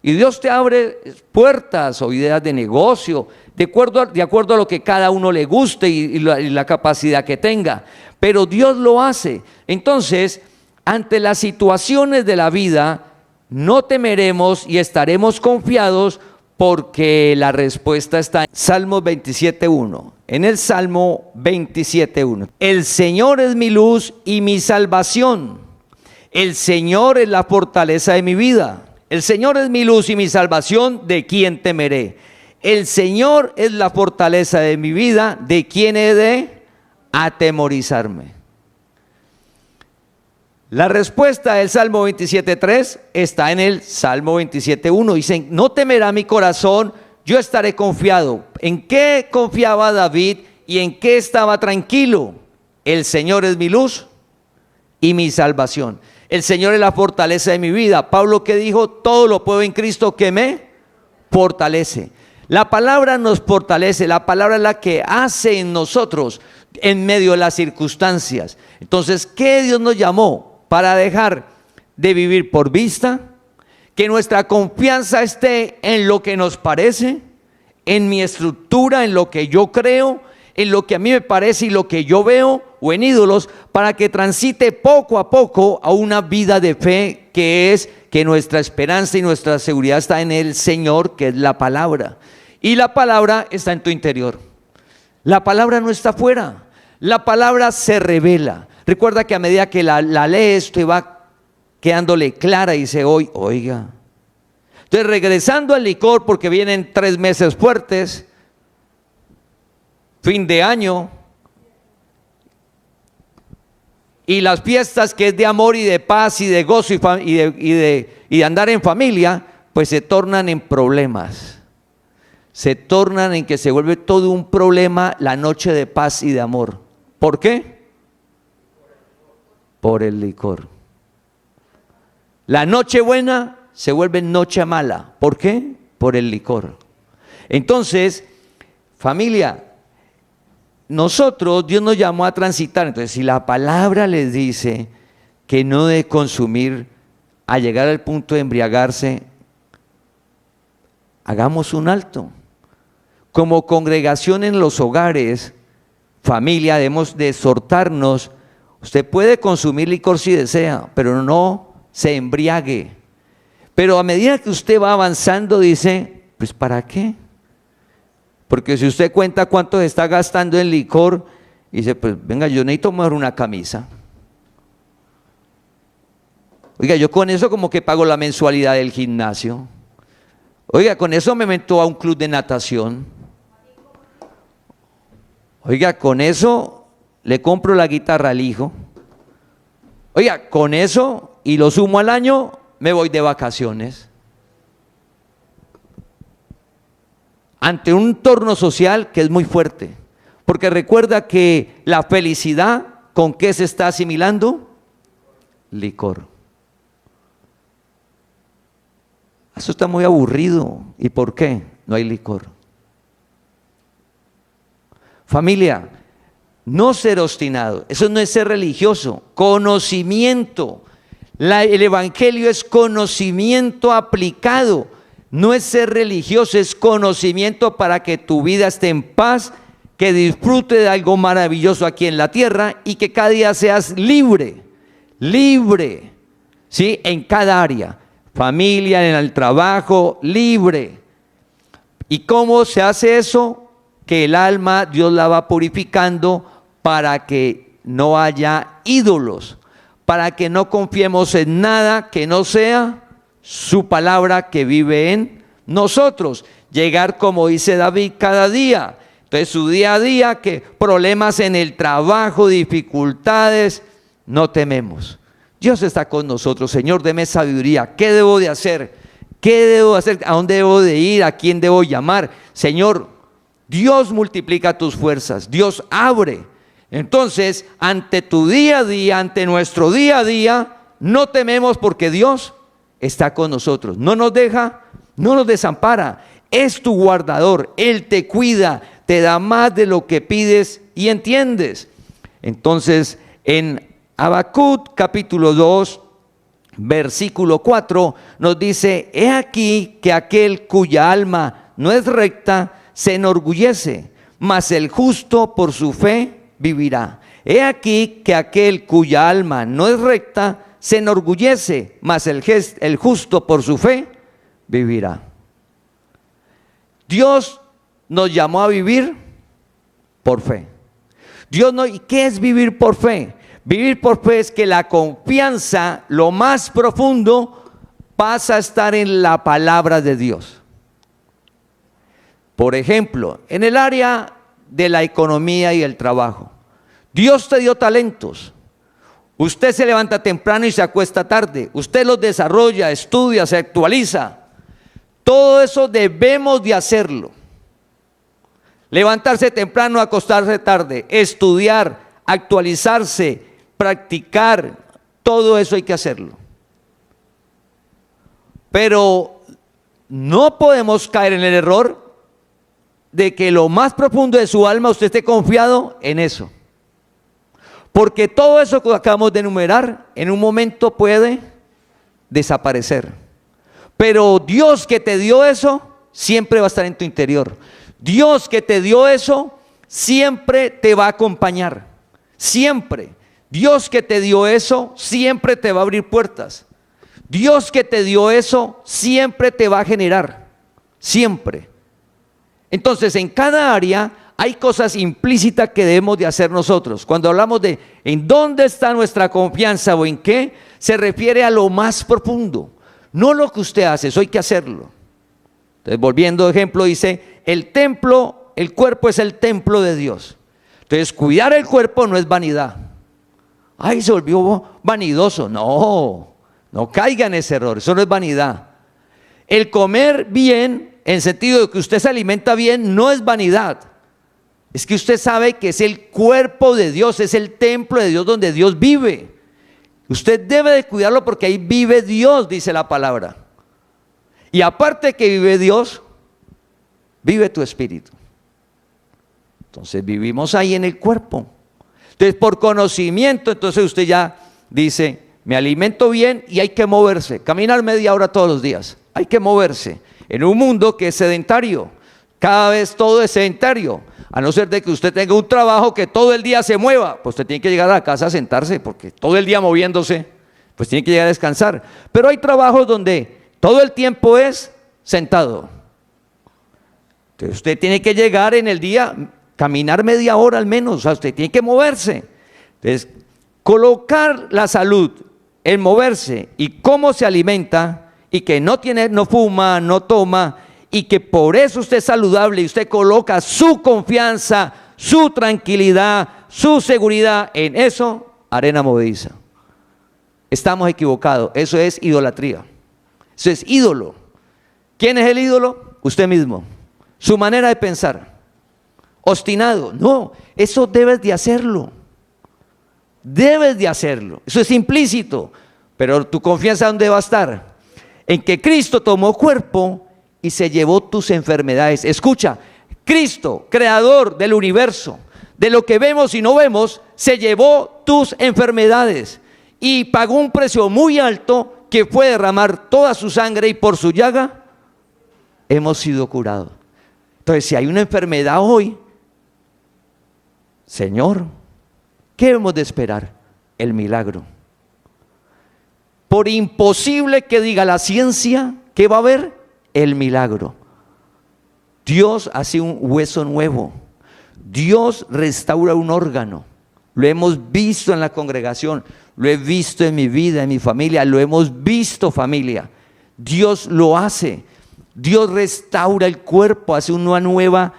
Y Dios te abre puertas o ideas de negocio, de acuerdo a lo que cada uno le guste y la capacidad que tenga. Pero Dios lo hace. Entonces, ante las situaciones de la vida, no temeremos y estaremos confiados, porque la respuesta está en Salmos 27.1. En el Salmo 27.1. El Señor es mi luz y mi salvación. El Señor es la fortaleza de mi vida. El Señor es mi luz y mi salvación, ¿de quién temeré? El Señor es la fortaleza de mi vida, ¿de quién he de atemorizarme? La respuesta del Salmo 27.3 está en el Salmo 27.1. Dicen, no temerá mi corazón, yo estaré confiado. ¿En qué confiaba David y en qué estaba tranquilo? El Señor es mi luz y mi salvación. El Señor es la fortaleza de mi vida. Pablo, que dijo, todo lo puedo en Cristo que me fortalece. La palabra nos fortalece, la palabra es la que hace en nosotros en medio de las circunstancias. Entonces, ¿qué Dios nos llamó? Para dejar de vivir por vista, que nuestra confianza esté en lo que nos parece, en mi estructura, en lo que yo creo, en lo que a mí me parece y lo que yo veo, o en ídolos, para que transite poco a poco a una vida de fe, que es que nuestra esperanza y nuestra seguridad está en el Señor, que es la palabra. Y la palabra está en tu interior. La palabra no está afuera. La palabra se revela. Recuerda que a medida que la lees, te va quedándole clara y dice, oiga. Entonces, regresando al licor, porque vienen 3 meses fuertes, fin de año, y las fiestas que es de amor y de paz y de gozo y de andar en familia, pues se tornan en problemas. Se tornan en que se vuelve todo un problema la noche de paz y de amor. ¿Por qué? Por el licor. La noche buena se vuelve noche mala. ¿Por qué? Por el licor. Entonces, familia, nosotros, Dios nos llamó a transitar. Entonces, si la palabra les dice que no de consumir a llegar al punto de embriagarse, hagamos un alto. Como congregación en los hogares, familia, debemos de exhortarnos. Usted puede consumir licor si desea, pero no se embriague. Pero a medida que usted va avanzando, dice, pues ¿para qué? Porque si usted cuenta cuánto se está gastando en licor, dice, pues venga, yo necesito mejor una camisa. Oiga, yo con eso como que pago la mensualidad del gimnasio. Oiga, con eso me meto a un club de natación. Oiga, con eso le compro la guitarra al hijo. Oiga, con eso, y lo sumo al año, me voy de vacaciones. Ante un entorno social que es muy fuerte. Porque recuerda que la felicidad, ¿con qué se está asimilando? Licor. Eso está muy aburrido. ¿Y por qué? No hay licor. Familia, no ser obstinado, eso no es ser religioso, conocimiento. El evangelio es conocimiento aplicado, no es ser religioso, es conocimiento para que tu vida esté en paz, que disfrute de algo maravilloso aquí en la tierra y que cada día seas libre, ¿sí? En cada área, familia, en el trabajo, libre. ¿Y cómo se hace eso? Que el alma Dios la va purificando para que no haya ídolos, para que no confiemos en nada que no sea su palabra que vive en nosotros. Llegar, como dice David, cada día. Entonces su día a día, que problemas en el trabajo, dificultades, no tememos. Dios está con nosotros. Señor, deme sabiduría. ¿Qué debo de hacer? ¿Qué debo hacer? ¿A dónde debo de ir? ¿A quién debo llamar? Señor, Dios multiplica tus fuerzas, Dios abre. Entonces, ante tu día a día, ante nuestro día a día, no tememos porque Dios está con nosotros. No nos deja, no nos desampara. Es tu guardador. Él te cuida, te da más de lo que pides y entiendes. Entonces, en Habacuc capítulo 2, versículo 4, nos dice: he aquí que aquel cuya alma no es recta se enorgullece, mas el justo por su fe vivirá. He aquí que aquel cuya alma no es recta se enorgullece, mas el justo por su fe vivirá. Dios nos llamó a vivir por fe. ¿Y qué es vivir por fe? Vivir por fe es que la confianza, lo más profundo, pasa a estar en la palabra de Dios. Por ejemplo, en el área de la economía y el trabajo, Dios te dio talentos. Usted se levanta temprano y se acuesta tarde. Usted los desarrolla, estudia, se actualiza. Todo eso debemos de hacerlo. Levantarse temprano, acostarse tarde, estudiar, actualizarse, practicar, todo eso hay que hacerlo. Pero no podemos caer en el error de que lo más profundo de su alma usted esté confiado en eso. Porque todo eso que acabamos de enumerar en un momento puede desaparecer. Pero Dios que te dio eso siempre va a estar en tu interior. Dios que te dio eso siempre te va a acompañar. Siempre. Dios que te dio eso siempre te va a abrir puertas. Dios que te dio eso siempre te va a generar. Siempre. Entonces, en cada área hay cosas implícitas que debemos de hacer nosotros. Cuando hablamos de en dónde está nuestra confianza o en qué, se refiere a lo más profundo. No lo que usted hace, eso hay que hacerlo. Entonces, volviendo a ejemplo, dice, el templo, el cuerpo es el templo de Dios. Entonces, cuidar el cuerpo no es vanidad. Ay, se volvió vanidoso. No, no caiga en ese error, eso no es vanidad. El comer bien, en sentido de que usted se alimenta bien, no es vanidad. Es que usted sabe que es el cuerpo de Dios, es el templo de Dios donde Dios vive. Usted debe de cuidarlo porque ahí vive Dios, dice la palabra. Y aparte que vive Dios, vive tu espíritu. Entonces vivimos ahí en el cuerpo. Entonces por conocimiento, entonces usted ya dice, me alimento bien y hay que moverse. Caminar media hora todos los días, hay que moverse. En un mundo que es sedentario, cada vez todo es sedentario. A no ser de que usted tenga un trabajo que todo el día se mueva, pues usted tiene que llegar a la casa a sentarse, porque todo el día moviéndose, pues tiene que llegar a descansar. Pero hay trabajos donde todo el tiempo es sentado. Entonces usted tiene que llegar en el día, caminar media hora al menos, o sea, usted tiene que moverse. Entonces, colocar la salud en moverse y cómo se alimenta, y que no fuma, no toma, y que por eso usted es saludable y usted coloca su confianza, su tranquilidad, su seguridad en eso, arena movediza. Estamos equivocados, eso es idolatría, eso es ídolo. ¿Quién es el ídolo? Usted mismo, su manera de pensar. Obstinado, no, eso debes de hacerlo, eso es implícito. Pero tu confianza, ¿dónde va a estar? En que Cristo tomó cuerpo y se llevó tus enfermedades. Escucha, Cristo, creador del universo, de lo que vemos y no vemos, se llevó tus enfermedades y pagó un precio muy alto, que fue derramar toda su sangre, y por su llaga hemos sido curados. Entonces, si hay una enfermedad hoy, Señor, ¿qué debemos de esperar? El milagro. Por imposible que diga la ciencia, ¿qué va a haber? El milagro. Dios hace un hueso nuevo. Dios restaura un órgano. Lo hemos visto en la congregación, lo he visto en mi vida, en mi familia, lo hemos visto, familia. Dios lo hace. Dios restaura el cuerpo, hace una nueva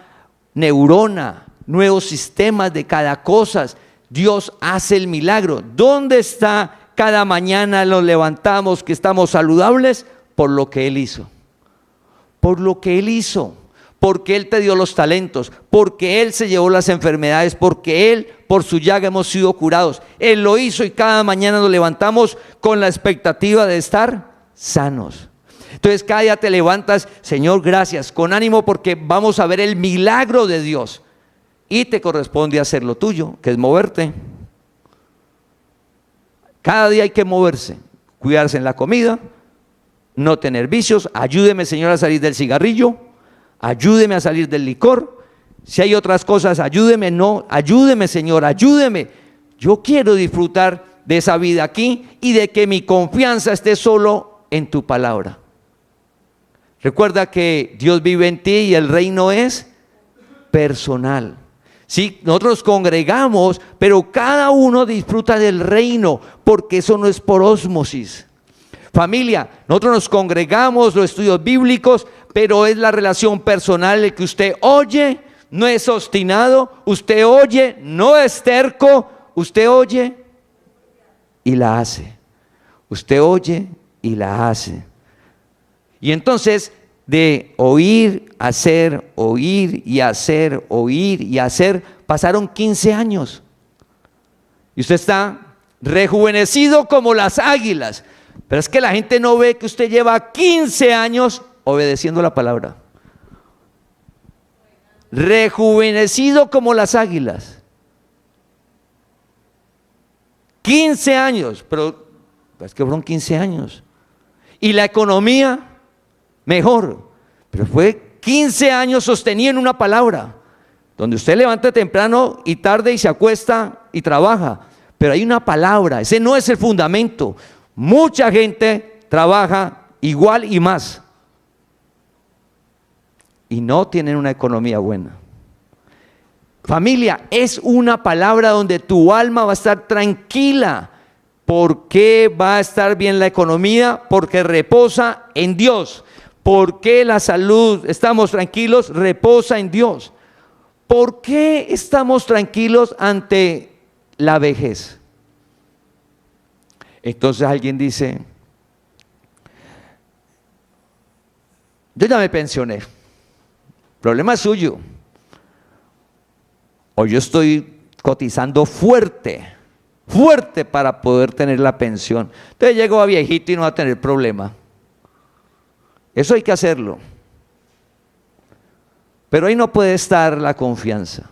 neurona, nuevos sistemas de cada cosa. Dios hace el milagro. ¿Dónde está? Cada mañana nos levantamos que estamos saludables por lo que Él hizo. Por lo que Él hizo, porque Él te dio los talentos, porque Él se llevó las enfermedades, porque Él, por su llaga hemos sido curados. Él lo hizo y cada mañana nos levantamos con la expectativa de estar sanos. Entonces cada día te levantas, Señor, gracias, con ánimo porque vamos a ver el milagro de Dios. Y te corresponde hacer lo tuyo, que es moverte. Cada día hay que moverse, cuidarse en la comida, no tener vicios. Ayúdeme, Señor, a salir del cigarrillo, ayúdeme a salir del licor. Si hay otras cosas, ayúdeme, Señor, ayúdeme. Yo quiero disfrutar de esa vida aquí y de que mi confianza esté solo en tu palabra. Recuerda que Dios vive en ti y el reino es personal. Sí, nosotros congregamos, pero cada uno disfruta del reino, porque eso no es por ósmosis. Familia, nosotros nos congregamos, los estudios bíblicos, pero es la relación personal el que usted oye, no es obstinado, usted oye, no es terco, usted oye y la hace. Usted oye y la hace. Y entonces, de oír, hacer, oír y hacer, oír y hacer, pasaron 15 años. Y usted está rejuvenecido como las águilas. Pero es que la gente no ve que usted lleva 15 años obedeciendo la palabra. Rejuvenecido como las águilas. 15 años, pero es que fueron 15 años. Y la economía mejor, pero fue 15 años sostenido en una palabra, donde usted levanta temprano y tarde y se acuesta y trabaja, pero hay una palabra, ese no es el fundamento. Mucha gente trabaja igual y más y no tienen una economía buena. Familia, es una palabra donde tu alma va a estar tranquila. ¿Por qué va a estar bien la economía? Porque reposa en Dios. ¿Por qué la salud? Estamos tranquilos, reposa en Dios. ¿Por qué estamos tranquilos ante la vejez? Entonces alguien dice, yo ya me pensioné, problema es suyo. O yo estoy cotizando fuerte para poder tener la pensión. Entonces llego a viejito y no va a tener problema. Eso hay que hacerlo. Pero ahí no puede estar la confianza.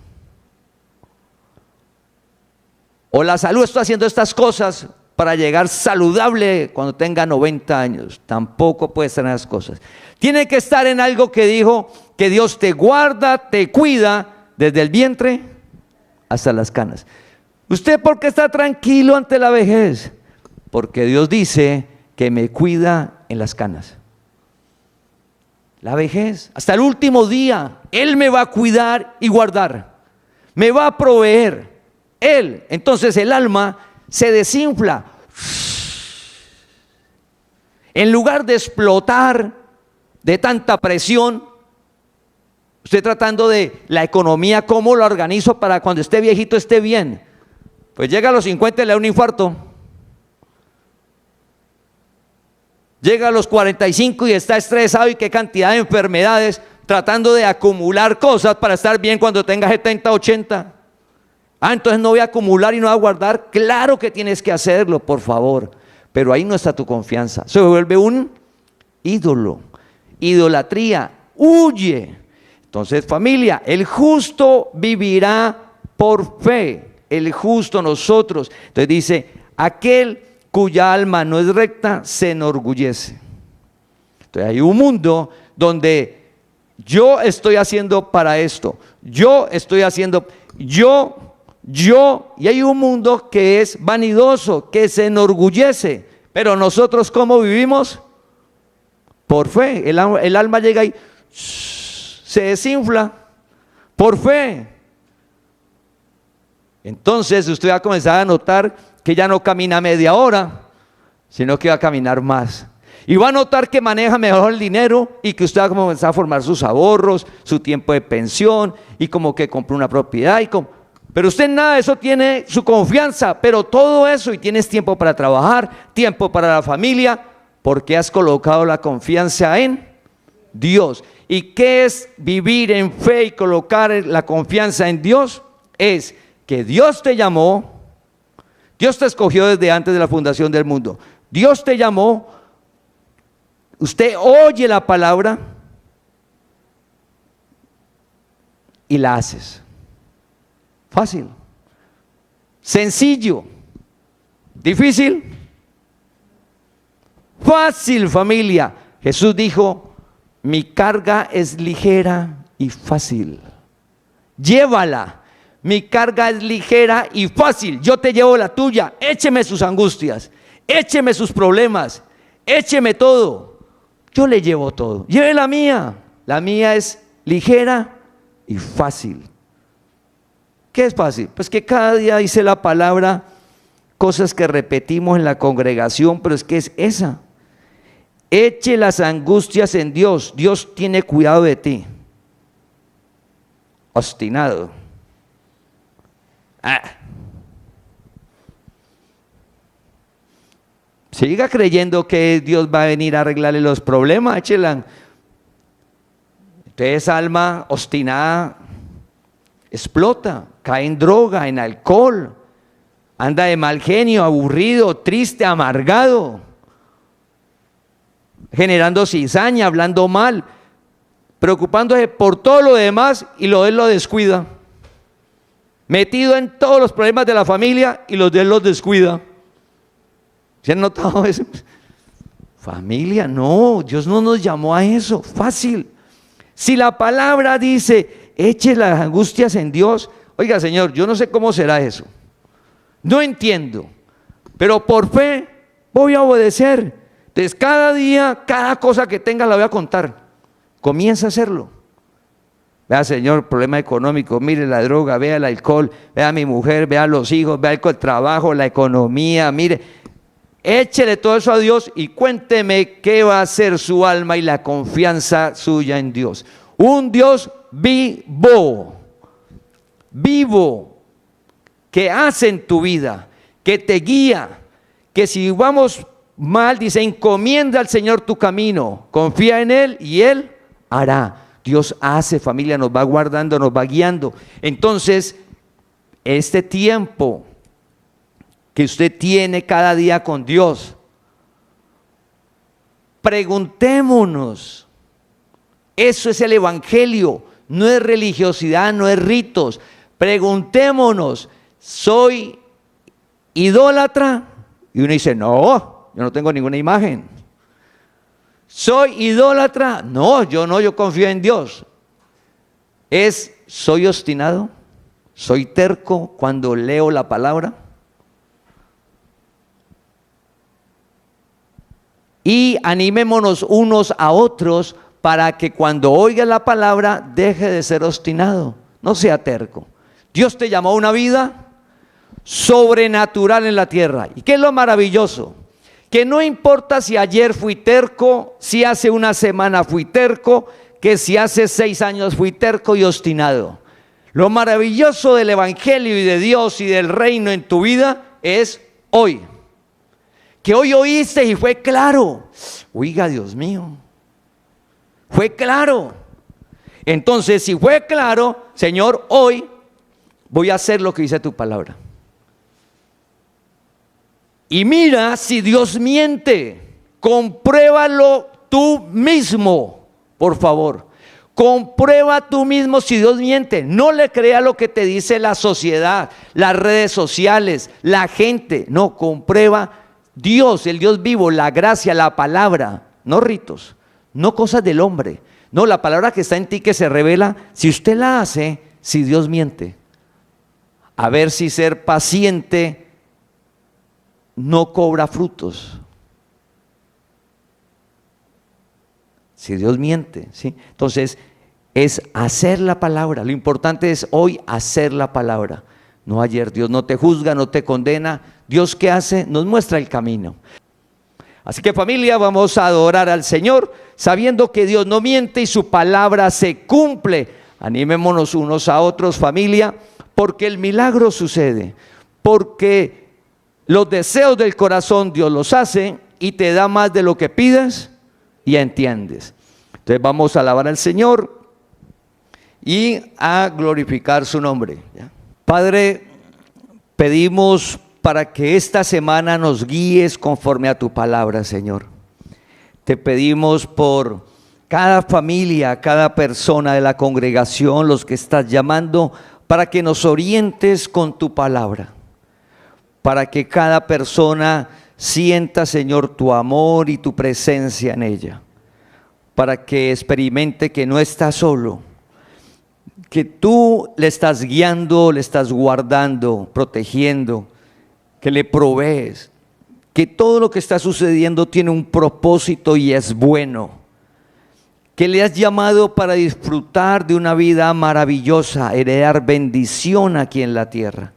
O la salud, estoy haciendo estas cosas para llegar saludable cuando tenga 90 años. Tampoco puede estar en esas cosas. Tiene que estar en algo que dijo que Dios te guarda, te cuida desde el vientre hasta las canas. ¿Usted por qué está tranquilo ante la vejez? Porque Dios dice que me cuida en las canas. La vejez, hasta el último día, Él me va a cuidar y guardar. Me va a proveer. Él, entonces el alma se desinfla. En lugar de explotar de tanta presión, usted tratando de la economía, ¿cómo lo organizo para cuando esté viejito esté bien? Pues llega a los 50 y le da un infarto. Llega a los 45 y está estresado y qué cantidad de enfermedades, tratando de acumular cosas para estar bien cuando tenga 70, 80. Entonces no voy a acumular y no voy a guardar. Claro que tienes que hacerlo, por favor. Pero ahí no está tu confianza. Se vuelve un ídolo. Idolatría. Huye. Entonces, familia, el justo vivirá por fe. El justo, nosotros. Entonces dice, aquel cuya alma no es recta se enorgullece. Entonces hay un mundo donde yo estoy haciendo para esto, yo estoy haciendo, yo, y hay un mundo que es vanidoso, que se enorgullece. Pero nosotros, ¿cómo vivimos? Por fe. El alma llega y se desinfla por fe. Entonces usted va a comenzar a notar que ya no camina media hora, sino que va a caminar más. Y va a notar que maneja mejor el dinero y que usted va a comenzar a formar sus ahorros, su tiempo de pensión y como que compró una propiedad. Pero usted nada de eso tiene su confianza, pero todo eso y tienes tiempo para trabajar, tiempo para la familia, porque has colocado la confianza en Dios. ¿Y qué es vivir en fe y colocar la confianza en Dios? Es que Dios te llamó, Dios te escogió desde antes de la fundación del mundo. Dios te llamó, Usted oye la palabra y la haces. Fácil. Sencillo. ¿Difícil? Fácil, familia. Jesús dijo, mi carga es ligera y fácil. Llévala. Mi carga es ligera y fácil. Yo te llevo la tuya. Écheme sus angustias. Écheme sus problemas. Écheme todo. Yo le llevo todo. Lleve la mía. La mía es ligera y fácil. ¿Qué es fácil? Pues que cada día dice la palabra cosas que repetimos en la congregación, pero es que es esa. Eche las angustias en Dios. Dios tiene cuidado de ti. Obstinado. Siga creyendo que Dios va a venir a arreglarle los problemas. Échela. Entonces, alma obstinada explota, cae en droga, en alcohol, anda de mal genio, aburrido, triste, amargado, generando cizaña, hablando mal, preocupándose por todo lo demás y lo de él lo descuida. Metido en todos los problemas de la familia y los de él los descuida. ¿Se han notado eso? Familia, no, Dios no nos llamó a eso, fácil. Si la palabra dice, eche las angustias en Dios, oiga Señor, yo no sé cómo será eso, no entiendo, pero por fe voy a obedecer. Entonces cada día, cada cosa que tenga la voy a contar. Comienza a hacerlo. Vea Señor, problema económico, mire la droga, vea el alcohol, vea a mi mujer, vea a los hijos, vea el trabajo, la economía, mire. Échele todo eso a Dios y cuénteme qué va a hacer su alma y la confianza suya en Dios. Un Dios vivo, vivo, que hace en tu vida, que te guía, que si vamos mal, dice, encomienda al Señor tu camino, confía en Él y Él hará. Dios hace, familia, nos va guardando, nos va guiando. Entonces, este tiempo que usted tiene cada día con Dios, preguntémonos, eso es el evangelio, no es religiosidad, no es ritos. Preguntémonos, ¿soy idólatra? Y uno dice, no, yo no tengo ninguna imagen. ¿Soy idólatra? No, yo confío en Dios. ¿Soy obstinado? ¿Soy terco cuando leo la palabra? Y animémonos unos a otros para que cuando oiga la palabra deje de ser obstinado, no sea terco. Dios te llamó a una vida sobrenatural en la tierra. ¿Y qué es lo maravilloso? Que no importa si ayer fui terco, si hace una semana fui terco, que si hace 6 años fui terco y obstinado. Lo maravilloso del evangelio y de Dios y del reino en tu vida es hoy. Que hoy oíste y fue claro. Oiga, Dios mío, fue claro. Entonces, si fue claro, Señor, hoy voy a hacer lo que dice tu palabra. Y mira si Dios miente, compruébalo tú mismo, por favor. Comprueba tú mismo si Dios miente. No le crea lo que te dice la sociedad, las redes sociales, la gente. No, comprueba Dios, el Dios vivo, la gracia, la palabra, no ritos, no cosas del hombre. No, la palabra que está en ti que se revela, si usted la hace, si Dios miente. A ver si ser paciente no cobra frutos. Si Dios miente, ¿sí? Entonces, es hacer la palabra. Lo importante es hoy hacer la palabra, no ayer. Dios no te juzga, no te condena. Dios, ¿qué hace? Nos muestra el camino. Así que, familia, vamos a adorar al Señor, sabiendo que Dios no miente y su palabra se cumple. Animémonos unos a otros, familia, porque el milagro sucede, porque los deseos del corazón Dios los hace y te da más de lo que pides y entiendes. Entonces vamos a alabar al Señor y a glorificar su nombre. ¿Ya? Padre, pedimos para que esta semana nos guíes conforme a tu palabra, Señor. Te pedimos por cada familia, cada persona de la congregación, los que estás llamando, para que nos orientes con tu palabra, para que cada persona sienta, Señor, tu amor y tu presencia en ella, para que experimente que no está solo, que tú le estás guiando, le estás guardando, protegiendo, que le provees, que todo lo que está sucediendo tiene un propósito y es bueno, que le has llamado para disfrutar de una vida maravillosa, heredar bendición aquí en la tierra.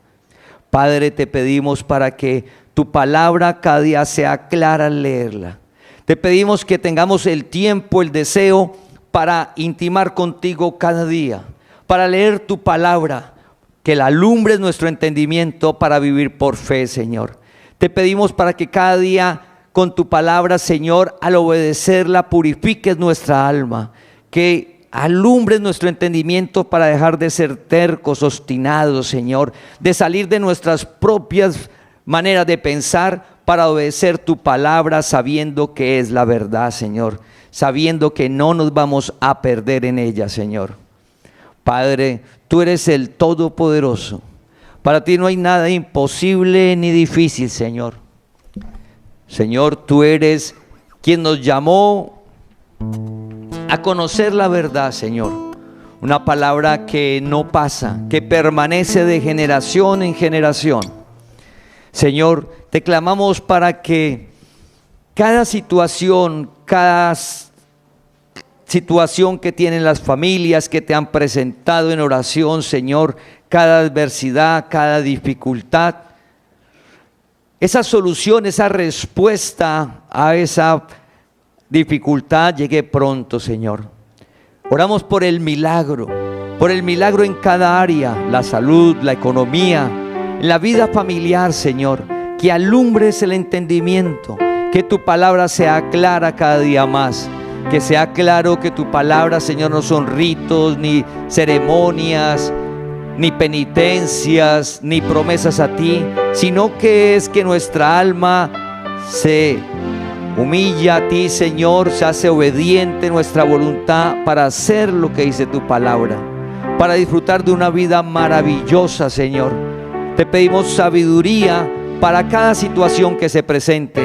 Padre, te pedimos para que tu palabra cada día sea clara al leerla. Te pedimos que tengamos el tiempo, el deseo para intimar contigo cada día, para leer tu palabra, que la alumbres nuestro entendimiento para vivir por fe, Señor. Te pedimos para que cada día con tu palabra, Señor, al obedecerla purifiques nuestra alma, que alumbres nuestro entendimiento para dejar de ser tercos, obstinados, Señor, de salir de nuestras propias maneras de pensar para obedecer tu palabra, sabiendo que es la verdad, Señor, sabiendo que no nos vamos a perder en ella, Señor. Padre, tú eres el Todopoderoso. Para ti no hay nada imposible ni difícil, Señor. Señor, tú eres quien nos llamó a conocer la verdad, Señor. Una palabra que no pasa, que permanece de generación en generación. Señor, te clamamos para que cada situación que tienen las familias que te han presentado en oración, Señor, cada adversidad, cada dificultad, esa solución, esa respuesta a esa dificultad llegue pronto, Señor. Oramos por el milagro en cada área, la salud, la economía, en la vida familiar, Señor, que alumbres el entendimiento, que tu palabra sea clara cada día más, que sea claro que tu palabra, Señor, no son ritos, ni ceremonias, ni penitencias, ni promesas a ti, sino que es que nuestra alma se humilla a ti, Señor, se hace obediente nuestra voluntad para hacer lo que dice tu palabra, para disfrutar de una vida maravillosa, Señor. Te pedimos sabiduría para cada situación que se presente,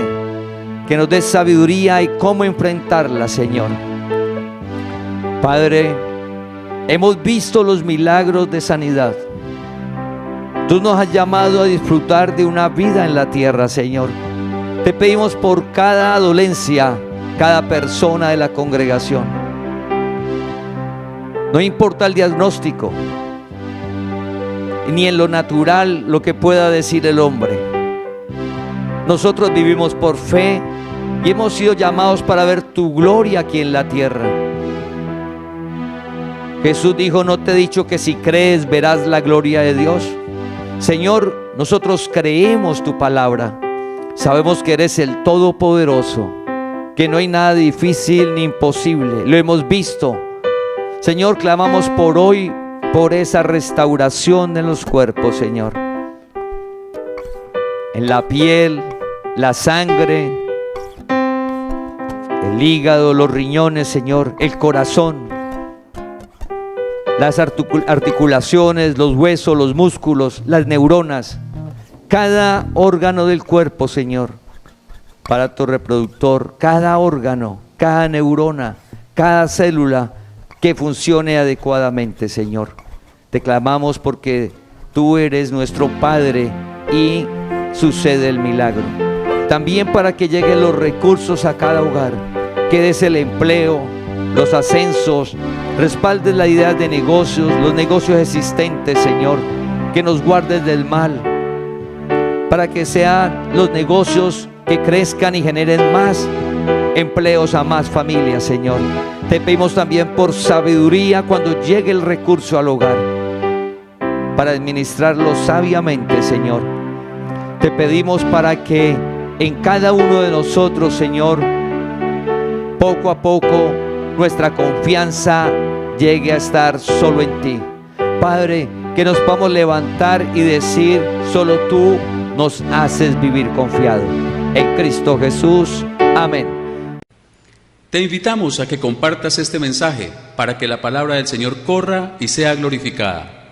que nos des sabiduría y cómo enfrentarla, Señor. Padre, hemos visto los milagros de sanidad. Tú nos has llamado a disfrutar de una vida en la tierra, Señor. Te pedimos por cada dolencia, cada persona de la congregación. No importa el diagnóstico, ni en lo natural lo que pueda decir el hombre. Nosotros vivimos por fe y hemos sido llamados para ver tu gloria aquí en la tierra. Jesús dijo: no te he dicho que si crees verás la gloria de Dios. Señor, nosotros creemos tu palabra. Sabemos que eres el Todopoderoso, que no hay nada difícil ni imposible. Lo hemos visto. Señor, clamamos por hoy, por esa restauración en los cuerpos, Señor. En la piel, la sangre, el hígado, los riñones, Señor, el corazón, las articulaciones, los huesos, los músculos, las neuronas, cada órgano del cuerpo, Señor, aparato reproductor, cada órgano, cada neurona, cada célula que funcione adecuadamente, Señor. Te clamamos porque tú eres nuestro Padre y sucede el milagro. También para que lleguen los recursos a cada hogar, que des el empleo, los ascensos, respaldes la idea de negocios, los negocios existentes, Señor, que nos guardes del mal, para que sean los negocios que crezcan y generen más empleos a más familias, Señor. Te pedimos también por sabiduría cuando llegue el recurso al hogar, para administrarlo sabiamente, Señor. Te pedimos para que en cada uno de nosotros, Señor, poco a poco nuestra confianza llegue a estar solo en ti. Padre, que nos podamos levantar y decir: solo tú nos haces vivir confiado. En Cristo Jesús. Amén. Te invitamos a que compartas este mensaje para que la palabra del Señor corra y sea glorificada.